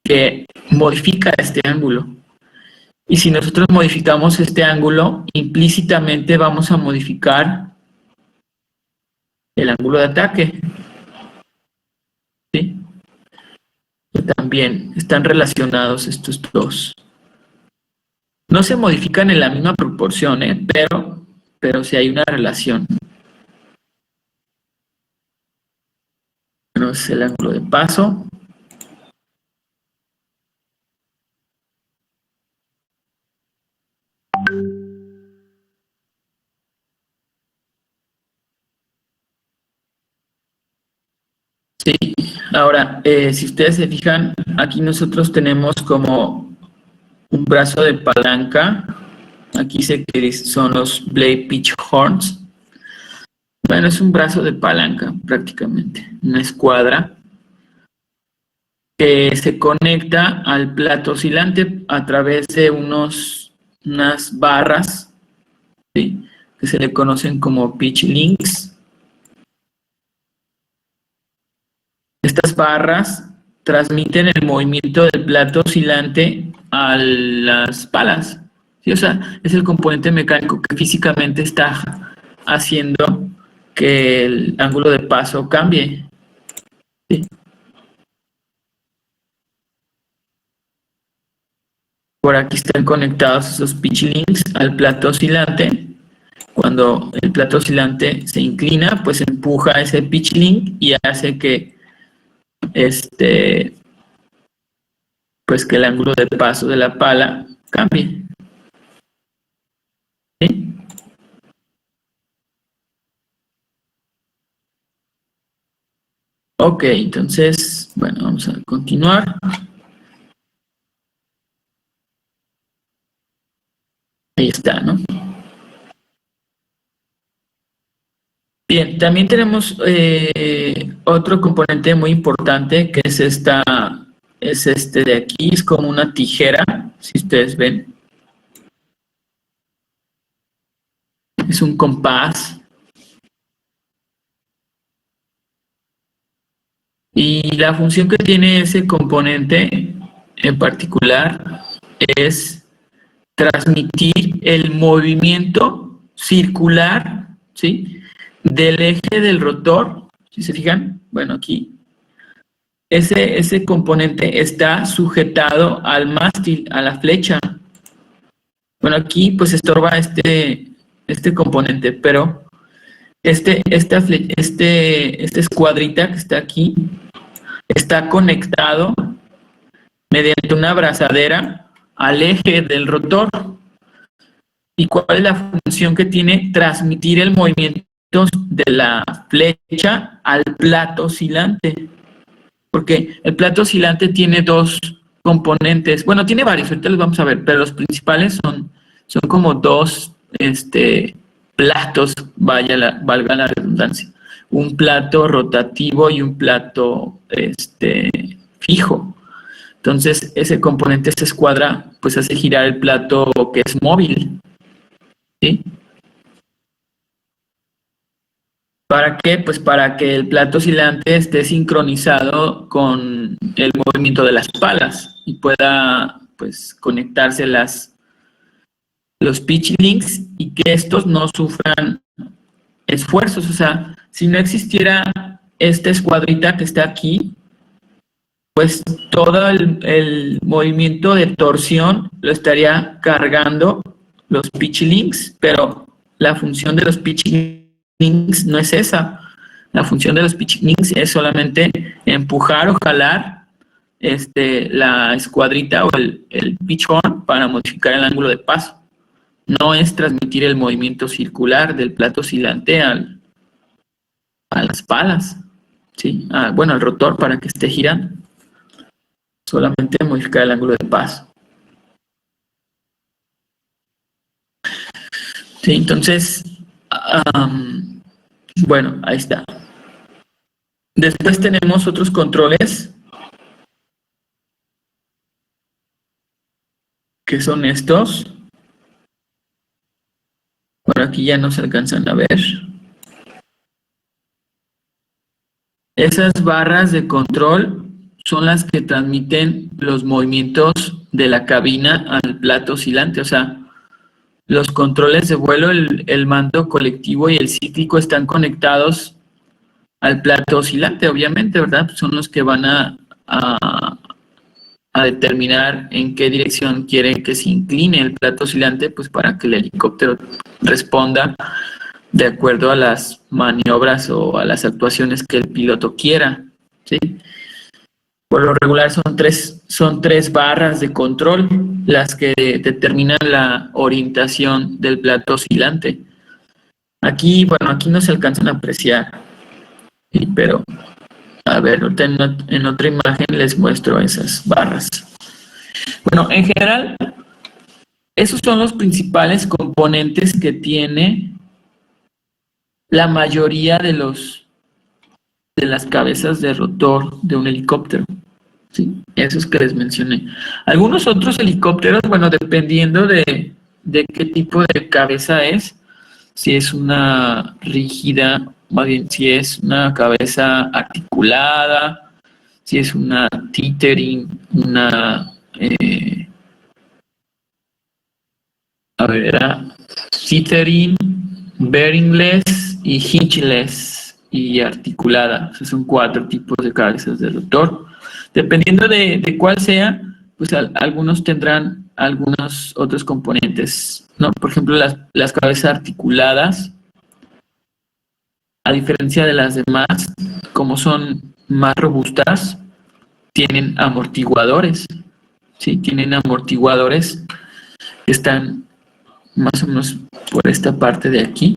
que modifica este ángulo. Y si nosotros modificamos este ángulo, implícitamente vamos a modificar el ángulo de ataque. ¿Sí? Que también están relacionados estos dos. No se modifican en la misma proporción, pero sí hay una relación. Bueno, es el ángulo de paso. Sí, ahora, si ustedes se fijan, aquí nosotros tenemos como un brazo de palanca. Aquí son los blade pitch horns. Bueno, es un brazo de palanca prácticamente, una escuadra que se conecta al plato oscilante a través de unas barras, ¿sí?, que se le conocen como pitch links. Estas barras transmiten el movimiento del plato oscilante a las palas. ¿Sí? O sea, es el componente mecánico que físicamente está haciendo que el ángulo de paso cambie. ¿Sí? Por aquí están conectados esos pitch links al plato oscilante. Cuando el plato oscilante se inclina, pues empuja ese pitch link y hace que pues que el ángulo de paso de la pala cambie. ¿Sí? Ok, entonces, bueno, vamos a continuar. Ahí está, ¿no? Bien, también tenemos otro componente muy importante que es este de aquí, es como una tijera, si ustedes ven. Es un compás. Y la función que tiene ese componente en particular es transmitir el movimiento circular, ¿sí?, del eje del rotor. Si se fijan, bueno, aquí ese componente está sujetado al mástil, a la flecha. Bueno, aquí pues estorba este componente, pero esta escuadrita que está aquí está conectado mediante una abrazadera al eje del rotor. ¿Y cuál es la función que tiene? Transmitir el movimiento de la flecha al plato oscilante. Porque el plato oscilante tiene dos componentes. Bueno, tiene varios, ahorita los vamos a ver, pero los principales son como dos platos, valga la redundancia. Un plato rotativo y un plato fijo. Entonces, ese componente se escuadra, pues hace girar el plato que es móvil, ¿sí? ¿Para qué? Pues para que el plato oscilante esté sincronizado con el movimiento de las palas y pueda, pues, conectarse los pitch links y que estos no sufran esfuerzos. O sea, si no existiera esta escuadrita que está aquí, pues todo el movimiento de torsión lo estaría cargando los pitch links, pero la función de los pitch links no es esa. La función de los pitch links es solamente empujar o jalar la escuadrita o el pitch horn para modificar el ángulo de paso. No es transmitir el movimiento circular del plato oscilante a las palas, ¿sí? Bueno, al rotor para que esté girando. Solamente modificar el ángulo de paso. Sí, entonces, bueno, ahí está. Después tenemos otros controles, que son estos. Por aquí ya no se alcanzan a ver. Esas barras de control son las que transmiten los movimientos de la cabina al plato oscilante. O sea, los controles de vuelo, el mando colectivo y el cíclico están conectados al plato oscilante, obviamente, ¿verdad? Son los que van a determinar en qué dirección quieren que se incline el plato oscilante, pues para que el helicóptero responda de acuerdo a las maniobras o a las actuaciones que el piloto quiera, ¿sí? Por lo regular son tres barras de control las que determinan la orientación del plato oscilante. Aquí, bueno, aquí no se alcanzan a apreciar, ¿sí? Pero, a ver, en otra imagen les muestro esas barras. Bueno, en general, esos son los principales componentes que tiene la mayoría de las cabezas de rotor de un helicóptero. Sí, esos que les mencioné. Algunos otros helicópteros, bueno, dependiendo de qué tipo de cabeza es, si es una rígida, más bien si es una cabeza articulada, si es una tethering, una era tethering, bearingless y hitchless y articulada. Esos son 4 tipos de cabezas de rotor. Dependiendo de cuál sea, pues algunos tendrán algunos otros componentes, ¿no? Por ejemplo, las cabezas articuladas, a diferencia de las demás, como son más robustas, tienen amortiguadores, ¿sí? Tienen amortiguadores que están más o menos por esta parte de aquí.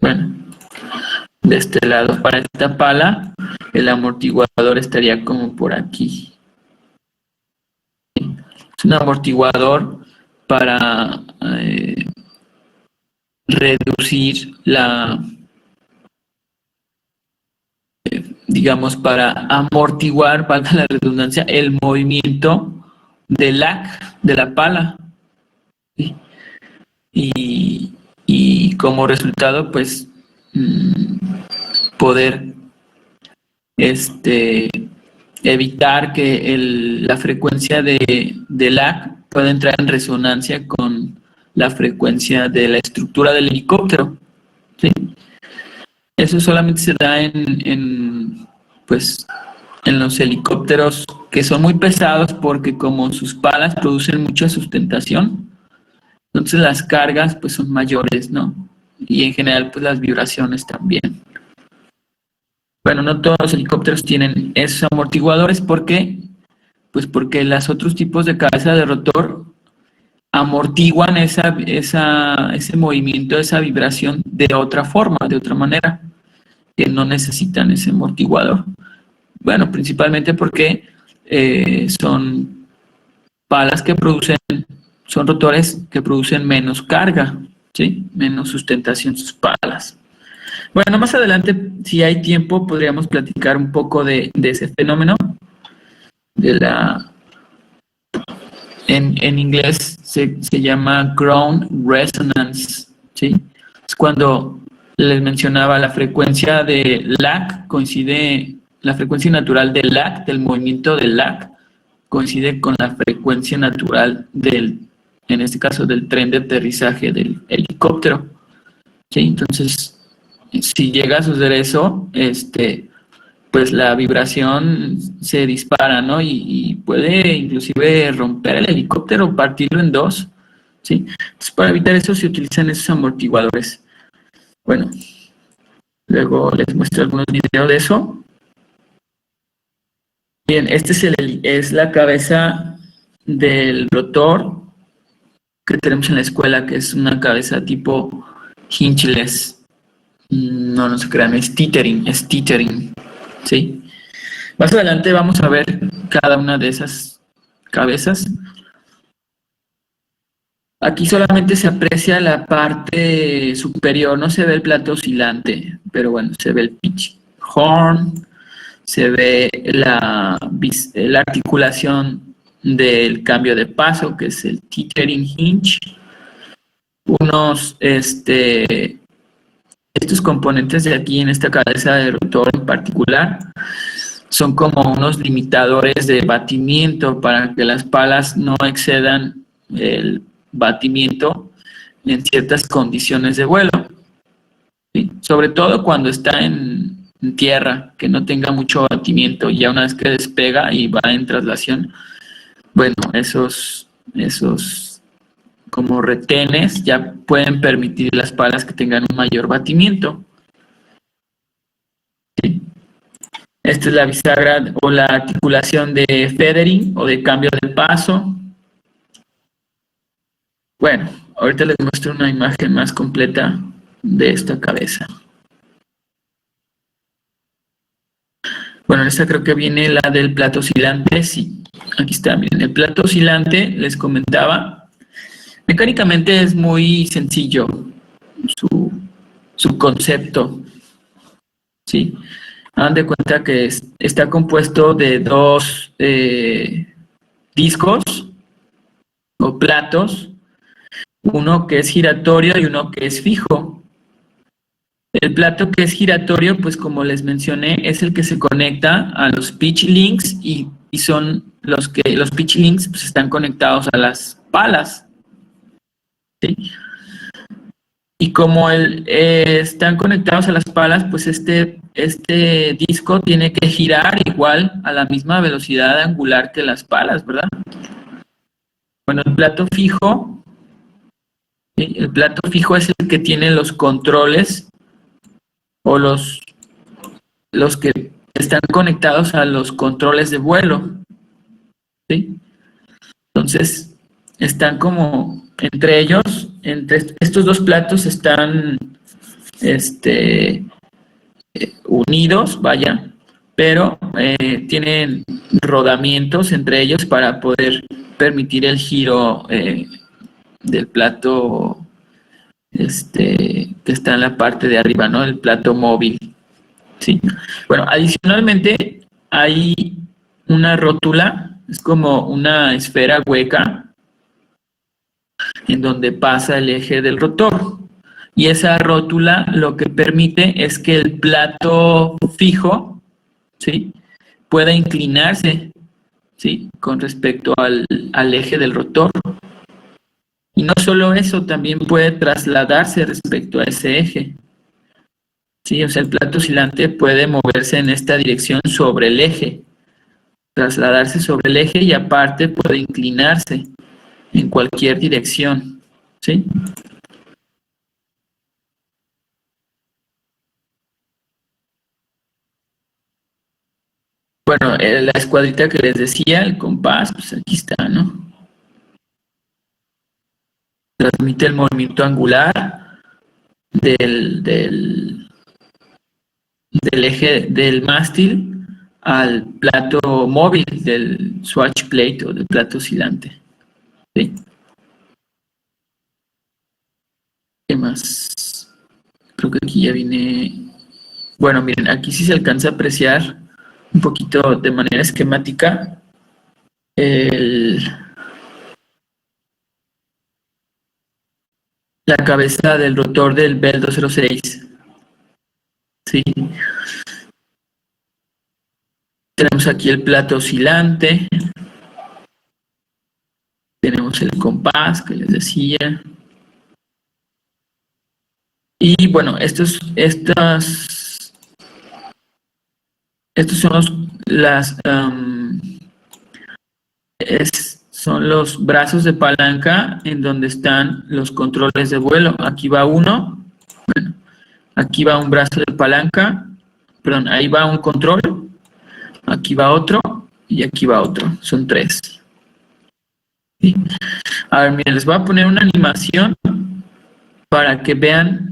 Bueno, de este lado, para esta pala, el amortiguador estaría como por aquí. Es un amortiguador para reducir digamos, para amortiguar, valga la redundancia, el movimiento del lag de la pala. ¿Sí? Y como resultado, pues, poder evitar que la frecuencia de lag pueda entrar en resonancia con la frecuencia de la estructura del helicóptero, ¿sí? Eso solamente se da pues, en los helicópteros que son muy pesados porque como sus palas producen mucha sustentación, entonces las cargas pues son mayores, ¿no? Y en general pues las vibraciones también. Bueno, no todos los helicópteros tienen esos amortiguadores. ¿Por qué? Pues porque los otros tipos de cabeza de rotor amortiguan ese movimiento, esa vibración de otra forma, de otra manera, que no necesitan ese amortiguador. Bueno, principalmente porque son palas que son rotores que producen menos carga, ¿sí? Menos sustentación sus palas. Bueno, más adelante, si hay tiempo, podríamos platicar un poco de ese fenómeno. de la... En inglés se llama ground resonance, ¿sí? Es cuando les mencionaba la frecuencia de lag, coincide, la frecuencia natural del lag, del movimiento del lag, coincide con la frecuencia natural del, en este caso, del tren de aterrizaje del helicóptero, ¿sí? Entonces, si llega a suceder eso, pues la vibración se dispara, ¿no? Y puede inclusive romper el helicóptero, partirlo en dos, ¿sí? Entonces, para evitar eso se utilizan esos amortiguadores. Bueno, luego les muestro algunos videos de eso. Bien, este es la cabeza del rotor que tenemos en la escuela, que es una cabeza tipo hinchless. No se crean, es tethering, ¿sí? Más adelante vamos a ver cada una de esas cabezas. Aquí solamente se aprecia la parte superior, no se ve el plato oscilante, pero bueno, se ve el pitch horn, se ve la articulación del cambio de paso, que es el tethering hinge. Estos componentes de aquí en esta cabeza de rotor en particular son como unos limitadores de batimiento para que las palas no excedan el batimiento en ciertas condiciones de vuelo, ¿sí? Sobre todo cuando está en tierra, que no tenga mucho batimiento, y ya una vez que despega y va en traslación, bueno, esos como retenes ya pueden permitir las palas que tengan un mayor batimiento, ¿sí? Esta es la bisagra o la articulación de feathering o de cambio de paso. Bueno, ahorita les muestro una imagen más completa de esta cabeza. Bueno, esta creo que viene la del plato oscilante. Sí, aquí está, miren, el plato oscilante, les comentaba. Mecánicamente es muy sencillo su concepto, ¿sí? Hagan de cuenta que está compuesto de dos discos o platos, uno que es giratorio y uno que es fijo. El plato que es giratorio, pues como les mencioné, es el que se conecta a los pitch links y son los pitch links pues están conectados a las palas, ¿sí? Y como están conectados a las palas, pues este disco tiene que girar igual a la misma velocidad angular que las palas, ¿verdad? Bueno, el plato fijo, ¿sí? El plato fijo es el que tiene los controles o los que están conectados a los controles de vuelo, ¿sí? Entonces, están como entre ellos, entre estos dos platos están unidos, vaya, pero tienen rodamientos entre ellos para poder permitir el giro del plato que está en la parte de arriba, ¿no? El plato móvil, ¿sí? Bueno, adicionalmente hay una rótula, es como una esfera hueca en donde pasa el eje del rotor. Y esa rótula lo que permite es que el plato fijo, ¿sí?, pueda inclinarse, ¿sí?, con respecto al eje del rotor. Y no solo eso, también puede trasladarse respecto a ese eje. Sí, o sea, el plato oscilante puede moverse en esta dirección sobre el eje, trasladarse sobre el eje y aparte puede inclinarse en cualquier dirección, ¿sí? Bueno, la escuadrita que les decía, el compás, pues aquí está, ¿no? Transmite el movimiento angular del eje del mástil al plato móvil del swatch plate o del plato oscilante, ¿sí? ¿Qué más? Creo que aquí ya viene... Bueno, miren, aquí sí se alcanza a apreciar un poquito de manera esquemática el, la cabeza del rotor del Bell 206. ¿Sí? Tenemos aquí el plato oscilante. Tenemos el compás que les decía. Y bueno, estos son son los brazos de palanca en donde están los controles de vuelo. Aquí va uno, bueno, aquí va un brazo de palanca, perdón, ahí va un control, aquí va otro y aquí va otro, son 3. ¿Sí? A ver, miren, les voy a poner una animación para que vean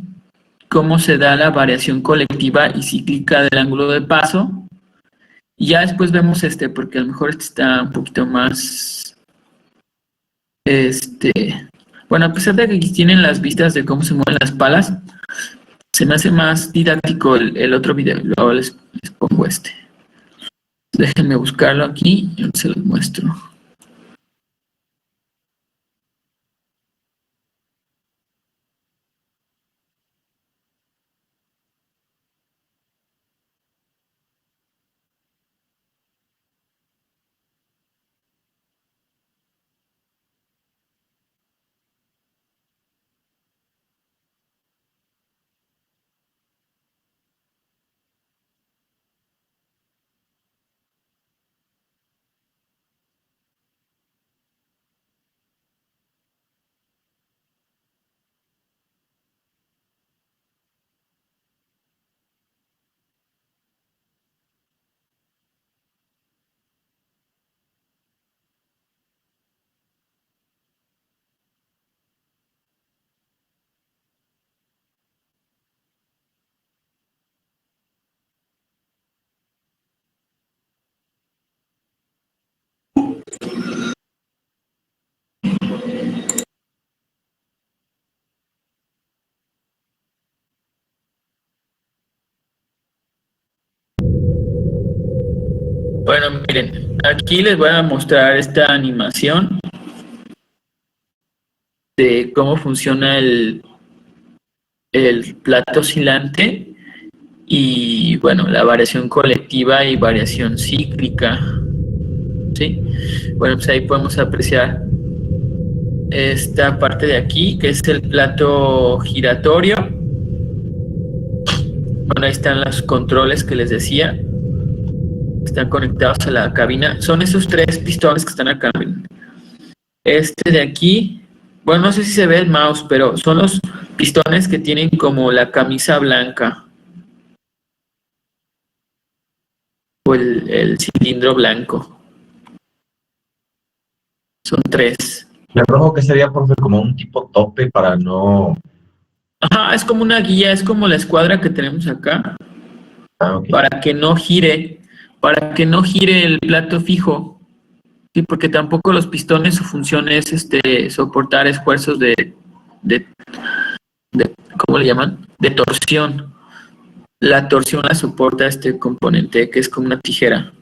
cómo se da la variación colectiva y cíclica del ángulo de paso. Y ya después vemos porque a lo mejor está un poquito más, bueno, a pesar de que aquí tienen las vistas de cómo se mueven las palas, se me hace más didáctico el otro video. Luego les pongo Déjenme buscarlo aquí y se los muestro. Bueno, miren, aquí les voy a mostrar esta animación de cómo funciona el plato oscilante y, bueno, la variación colectiva y variación cíclica. ¿Sí? Bueno, pues ahí podemos apreciar esta parte de aquí, que es el plato giratorio. Bueno, ahí están los controles que les decía. Están conectados a la cabina. Son esos 3 pistones que están acá. De aquí, bueno, no sé si se ve el mouse, pero son los pistones que tienen como la camisa blanca. O el cilindro blanco. Son 3. ¿El rojo que sería, profe, como un tipo tope para no...? Ajá, es como una guía, es como la escuadra que tenemos acá. Ah, okay. Para que no gire el plato fijo. Sí, porque tampoco los pistones, su función es soportar esfuerzos de ¿cómo le llaman? De torsión. La torsión la soporta este componente que es como una tijera.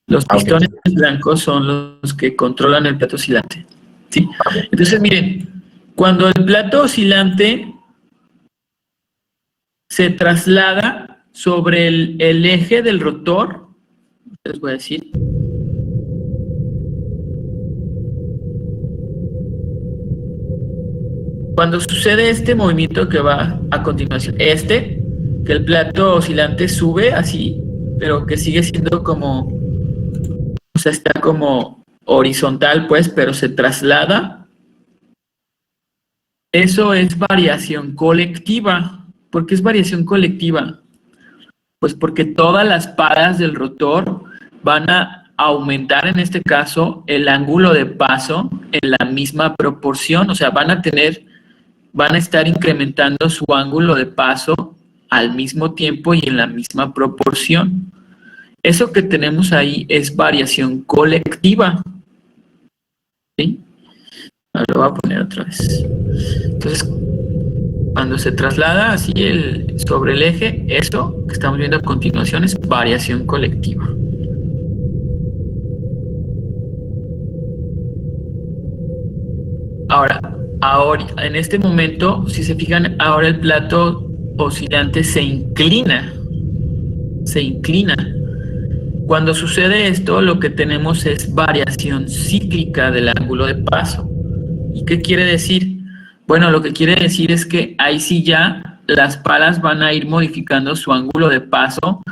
Los pistones blancos son los que controlan el plato oscilante. ¿Sí? Entonces, miren, cuando el plato oscilante se traslada sobre el eje del rotor, les voy a decir. Cuando sucede este movimiento que va a continuación, que el plato oscilante sube así, pero que sigue siendo como, o sea, está como horizontal, pues, pero se traslada. Eso es variación colectiva. ¿Por qué es variación colectiva? Pues porque todas las palas del rotor van a aumentar, en este caso, el ángulo de paso en la misma proporción. O sea, van a estar incrementando su ángulo de paso al mismo tiempo y en la misma proporción. Eso que tenemos ahí es variación colectiva. ¿Sí? Ahora lo voy a poner otra vez. Entonces, cuando se traslada así sobre el eje, eso que estamos viendo a continuación es variación colectiva. Ahora, en este momento, si se fijan, ahora el plato oscilante se inclina. Se inclina. Cuando sucede esto, lo que tenemos es variación cíclica del ángulo de paso. ¿Y qué quiere decir? Bueno, lo que quiere decir es que ahí sí ya las palas van a ir modificando su ángulo de paso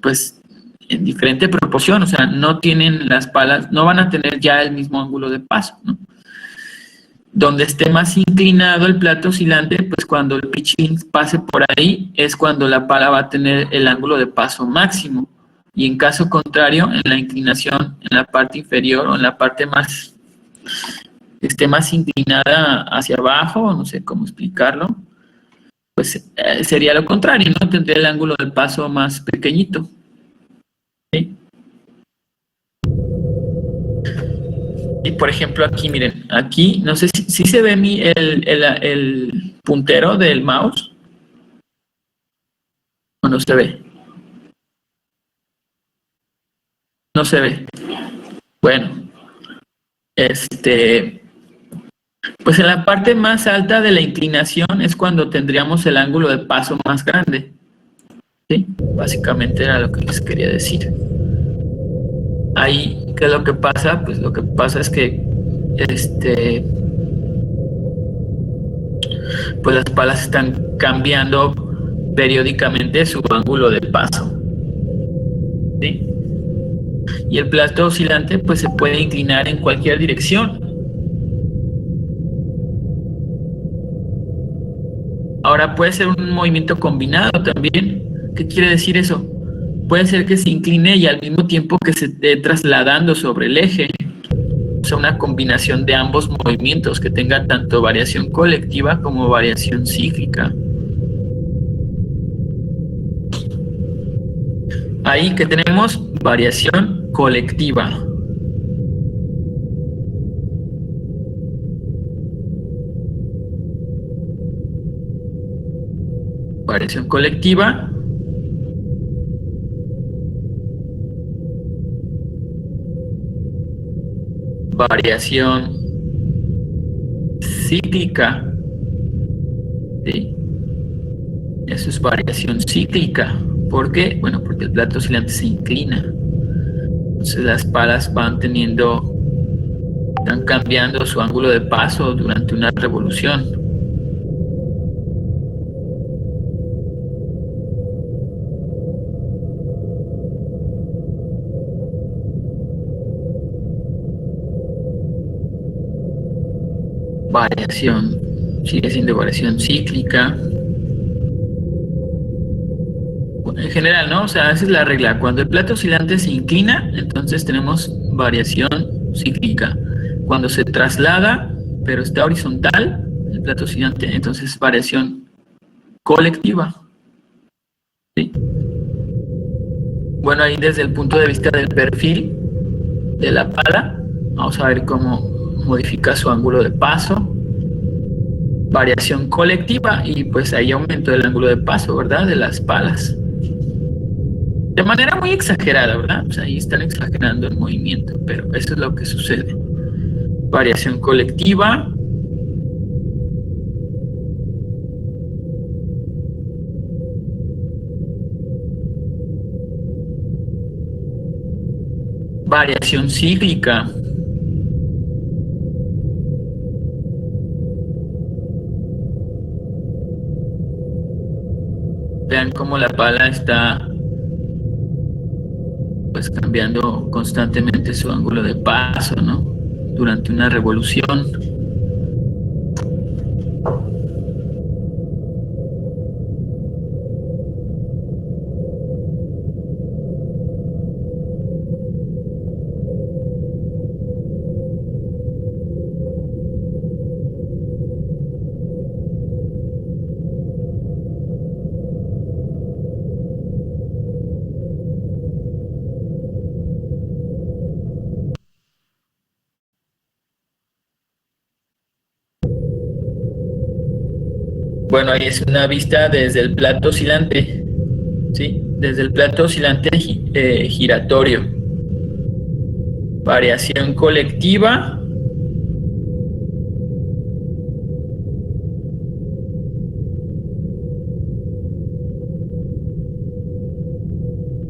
pues en diferente proporción, o sea, no tienen las palas, no van a tener ya el mismo ángulo de paso, ¿no? Donde esté más inclinado el plato oscilante, pues cuando el pitching pase por ahí, es cuando la pala va a tener el ángulo de paso máximo. Y en caso contrario, en la inclinación, en la parte inferior o en la parte más, esté más inclinada hacia abajo, no sé cómo explicarlo, pues sería lo contrario, ¿no? Tendría el ángulo de paso más pequeñito. ¿Sí? Y por ejemplo aquí, miren, aquí, no sé si se ve el puntero del mouse o no se ve. No se ve. Bueno, pues en la parte más alta de la inclinación es cuando tendríamos el ángulo de paso más grande. ¿Sí? Básicamente era lo que les quería decir. Ahí, ¿qué es lo que pasa? Pues lo que pasa es que pues las palas están cambiando periódicamente su ángulo de paso. ¿Sí? Y el plato oscilante pues se puede inclinar en cualquier dirección. Ahora puede ser un movimiento combinado también. ¿Qué quiere decir eso? Puede ser que se incline y al mismo tiempo que se esté trasladando sobre el eje. O sea, una combinación de ambos movimientos que tenga tanto variación colectiva como variación cíclica. Ahí que tenemos variación colectiva. Variación colectiva. Variación cíclica. ¿Sí? Eso es variación cíclica. ¿Por qué? Bueno, porque el plato oscilante se inclina. Entonces las palas están cambiando su ángulo de paso durante una revolución. Variación, sigue siendo variación cíclica. En general, ¿no? O sea, esa es la regla. Cuando el plato oscilante se inclina, entonces tenemos variación cíclica. Cuando se traslada, pero está horizontal, el plato oscilante, entonces variación colectiva. ¿Sí? Bueno, ahí desde el punto de vista del perfil de la pala, vamos a ver cómo modifica su ángulo de paso. Variación colectiva y pues ahí aumento el ángulo de paso, ¿verdad? De las palas. De manera muy exagerada, ¿verdad? Pues ahí están exagerando el movimiento, pero eso es lo que sucede. Variación colectiva. Variación cíclica. Vean cómo la pala está pues cambiando constantemente su ángulo de paso, ¿no? Durante una revolución. Bueno, ahí es una vista desde el plato oscilante, ¿sí? Desde el plato oscilante giratorio. Variación colectiva.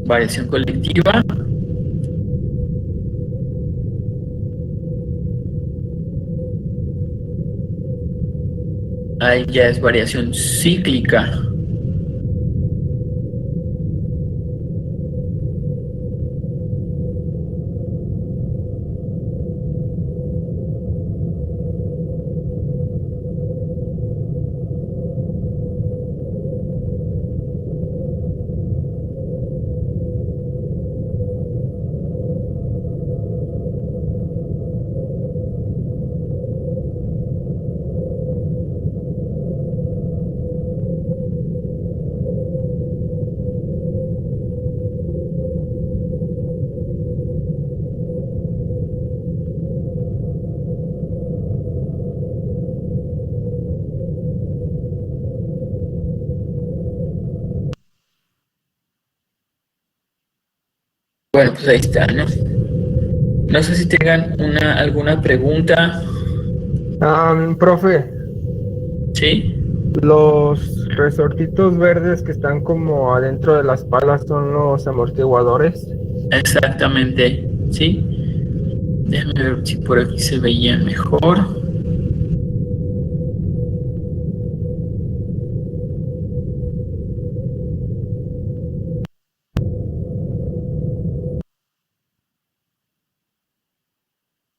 variación colectiva. Ahí ya es variación cíclica. Bueno, pues ahí está, ¿no? No sé si tengan alguna pregunta. Profe, ¿Sí? los resortitos verdes que están como adentro de las palas son los amortiguadores. Exactamente. ¿Sí? Déjame ver si por aquí se veía mejor.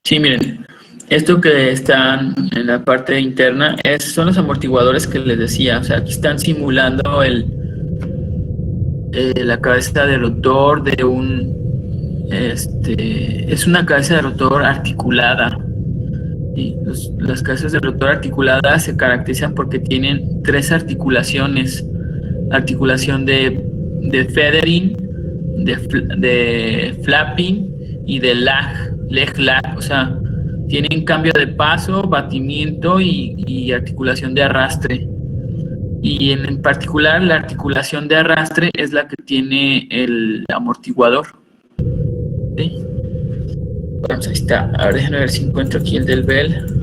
Sí, miren, esto que están en la parte interna son los amortiguadores que les decía. O sea, aquí están simulando la cabeza de rotor de es una cabeza de rotor articulada. ¿Sí? Las cabezas de rotor articuladas se caracterizan porque tienen tres articulaciones: articulación de feathering, de flapping y de leg lag. O sea, tienen cambio de paso, batimiento y articulación de arrastre. Y en particular la articulación de arrastre es la que tiene el amortiguador. ¿Sí? Bueno, ahí está. Ahora déjenme ver si encuentro aquí el del Bell.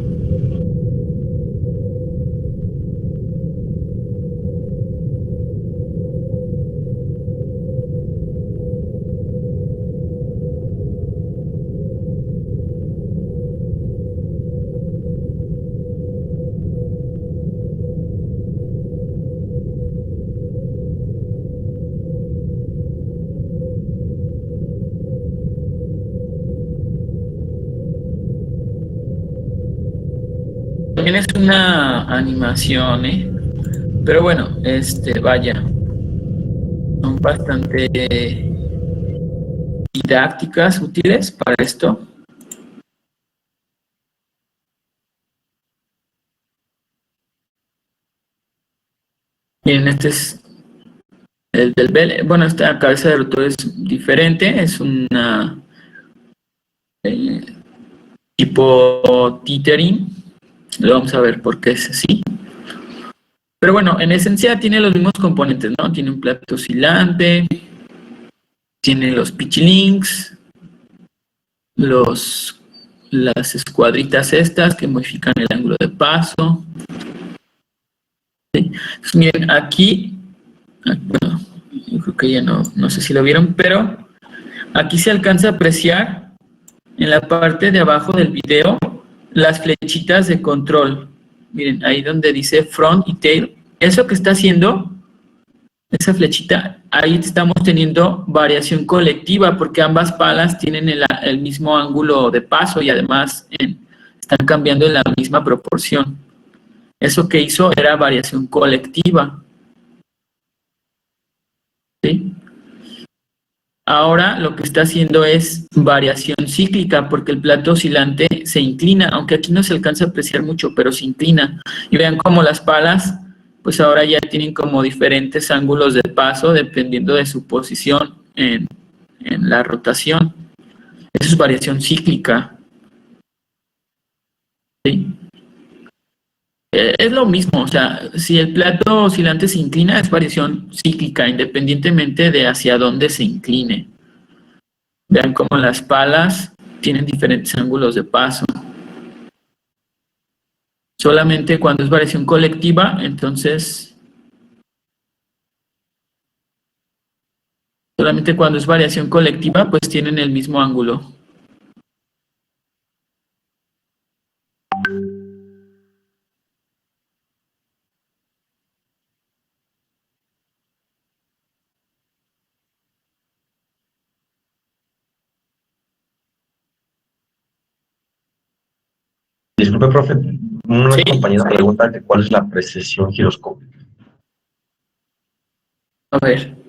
También es una animación, ¿eh? Pero bueno, vaya, son bastante didácticas, útiles para esto. Miren, este es el del Bell. Bueno, esta cabeza de rotor es diferente, es una eh, tipo tethering. Lo vamos a ver por qué es así. Pero bueno, en esencia tiene los mismos componentes, ¿no? Tiene un plato oscilante, tiene los pitch links, las escuadritas estas que modifican el ángulo de paso. ¿Sí? Entonces, miren, aquí, bueno, yo creo que ya no sé si lo vieron, pero aquí se alcanza a apreciar en la parte de abajo del video las flechitas de control. Miren, ahí donde dice front y tail. Eso que está haciendo, esa flechita, ahí estamos teniendo variación colectiva porque ambas palas tienen el mismo ángulo de paso y además están cambiando en la misma proporción. Eso que hizo era variación colectiva. ¿Sí? Ahora lo que está haciendo es variación cíclica porque el plato oscilante se inclina, aunque aquí no se alcanza a apreciar mucho, pero se inclina. Y vean cómo las palas, pues ahora ya tienen como diferentes ángulos de paso dependiendo de su posición en la rotación. Eso es variación cíclica. ¿Sí? Es lo mismo, o sea, si el plato oscilante se inclina, es variación cíclica, independientemente de hacia dónde se incline. Vean cómo las palas tienen diferentes ángulos de paso. Solamente cuando es variación colectiva, entonces Solamente cuando es variación colectiva, pues tienen el mismo ángulo. Disculpe, profe, una Sí. compañera pregunta que cuál es la precesión giroscópica. A ver.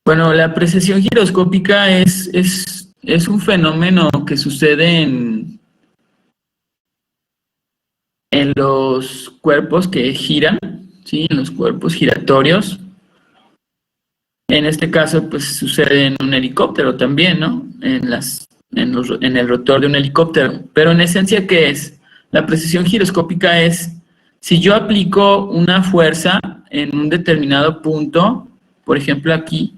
Bueno, la precesión giroscópica es un fenómeno que sucede en los cuerpos que giran, ¿sí? En los cuerpos giratorios. En este caso, pues sucede en un helicóptero también, ¿no? En el rotor de un helicóptero. Pero en esencia, ¿qué es? La precesión giroscópica es si yo aplico una fuerza en un determinado punto, por ejemplo aquí,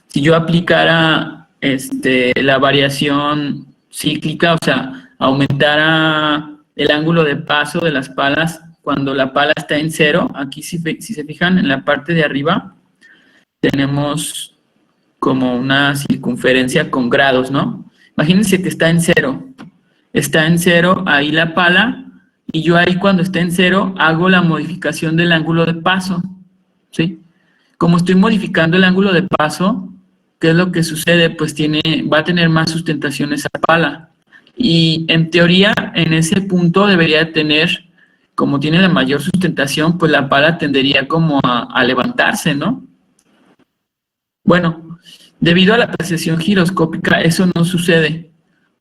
si yo aplicara la variación cíclica, o sea, aumentara el ángulo de paso de las palas cuando la pala está en cero, aquí si se fijan en la parte de arriba, tenemos como una circunferencia con grados, ¿no? Imagínense que está en cero ahí la pala, y yo ahí cuando está en cero hago la modificación del ángulo de paso, ¿sí? Como estoy modificando el ángulo de paso, ¿qué es lo que sucede? Pues va a tener más sustentación esa pala, y en teoría en ese punto debería tener, como tiene la mayor sustentación, pues la pala tendería como a levantarse, ¿no? Bueno, debido a la precesión giroscópica, eso no sucede.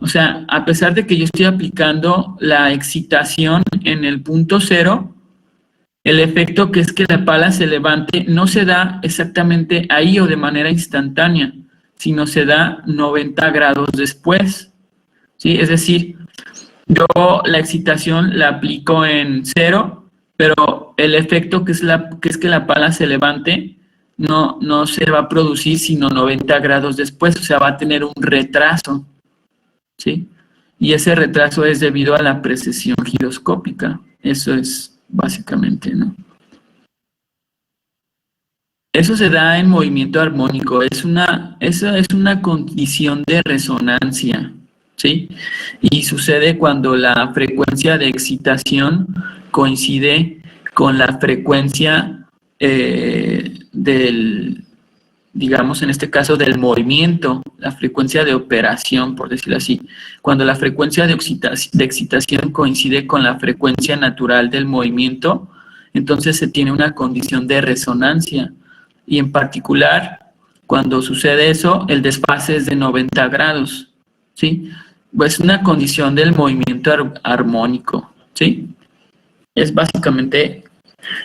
O sea, a pesar de que yo estoy aplicando la excitación en el punto cero, el efecto que es que la pala se levante no se da exactamente ahí o de manera instantánea, sino se da 90 grados después, ¿sí? Es decir, yo la excitación la aplico en cero, pero el efecto que es que la pala se levante no se va a producir sino 90 grados después, o sea, va a tener un retraso, ¿sí? Y ese retraso es debido a la precesión giroscópica. Eso es básicamente, ¿no? Eso se da en movimiento armónico, esa es una condición de resonancia, ¿sí? Y sucede cuando la frecuencia de excitación coincide con la frecuencia digamos en este caso del movimiento, la frecuencia de operación, por decirlo así. Cuando la frecuencia de excitación coincide con la frecuencia natural del movimiento, entonces se tiene una condición de resonancia. Y en particular, cuando sucede eso, el desfase es de 90 grados, ¿sí? Pues una condición del movimiento armónico, ¿sí? Es básicamente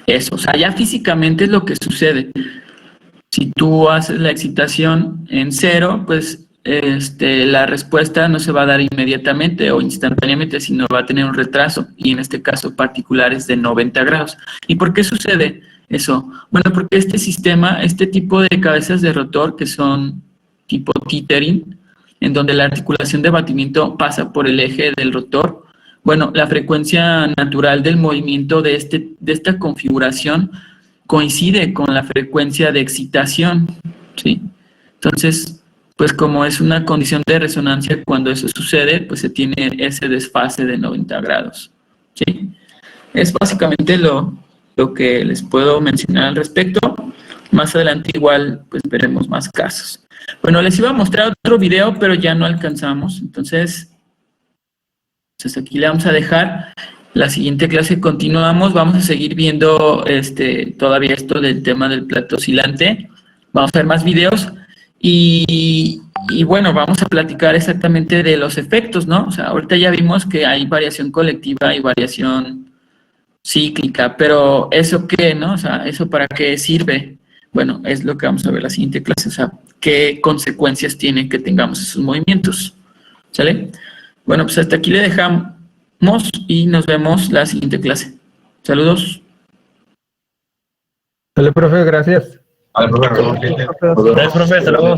eso. O sea, ya físicamente es lo que sucede. Si tú haces la excitación en cero, pues la respuesta no se va a dar inmediatamente o instantáneamente, sino va a tener un retraso, y en este caso particular es de 90 grados. ¿Y por qué sucede eso? Bueno, porque este sistema, este tipo de cabezas de rotor que son tipo tethering, en donde la articulación de batimiento pasa por el eje del rotor, bueno, la frecuencia natural del movimiento de esta configuración coincide con la frecuencia de excitación, ¿sí? Entonces, pues como es una condición de resonancia, cuando eso sucede, pues se tiene ese desfase de 90 grados, ¿sí? Es básicamente lo que les puedo mencionar al respecto. Más adelante igual, pues veremos más casos. Bueno, les iba a mostrar otro video, pero ya no alcanzamos, entonces aquí le vamos a dejar. La siguiente clase continuamos, vamos a seguir viendo todavía esto del tema del plato oscilante. Vamos a ver más videos y bueno, vamos a platicar exactamente de los efectos, ¿no? O sea, ahorita ya vimos que hay variación colectiva y variación cíclica, pero ¿eso qué, no? O sea, ¿eso para qué sirve? Bueno, es lo que vamos a ver en la siguiente clase, o sea, qué consecuencias tiene que tengamos esos movimientos, ¿sale? Bueno, pues hasta aquí le dejamos y nos vemos la siguiente clase. Saludos. Dale, profe, gracias. Vale, profe, Gracias, hasta luego.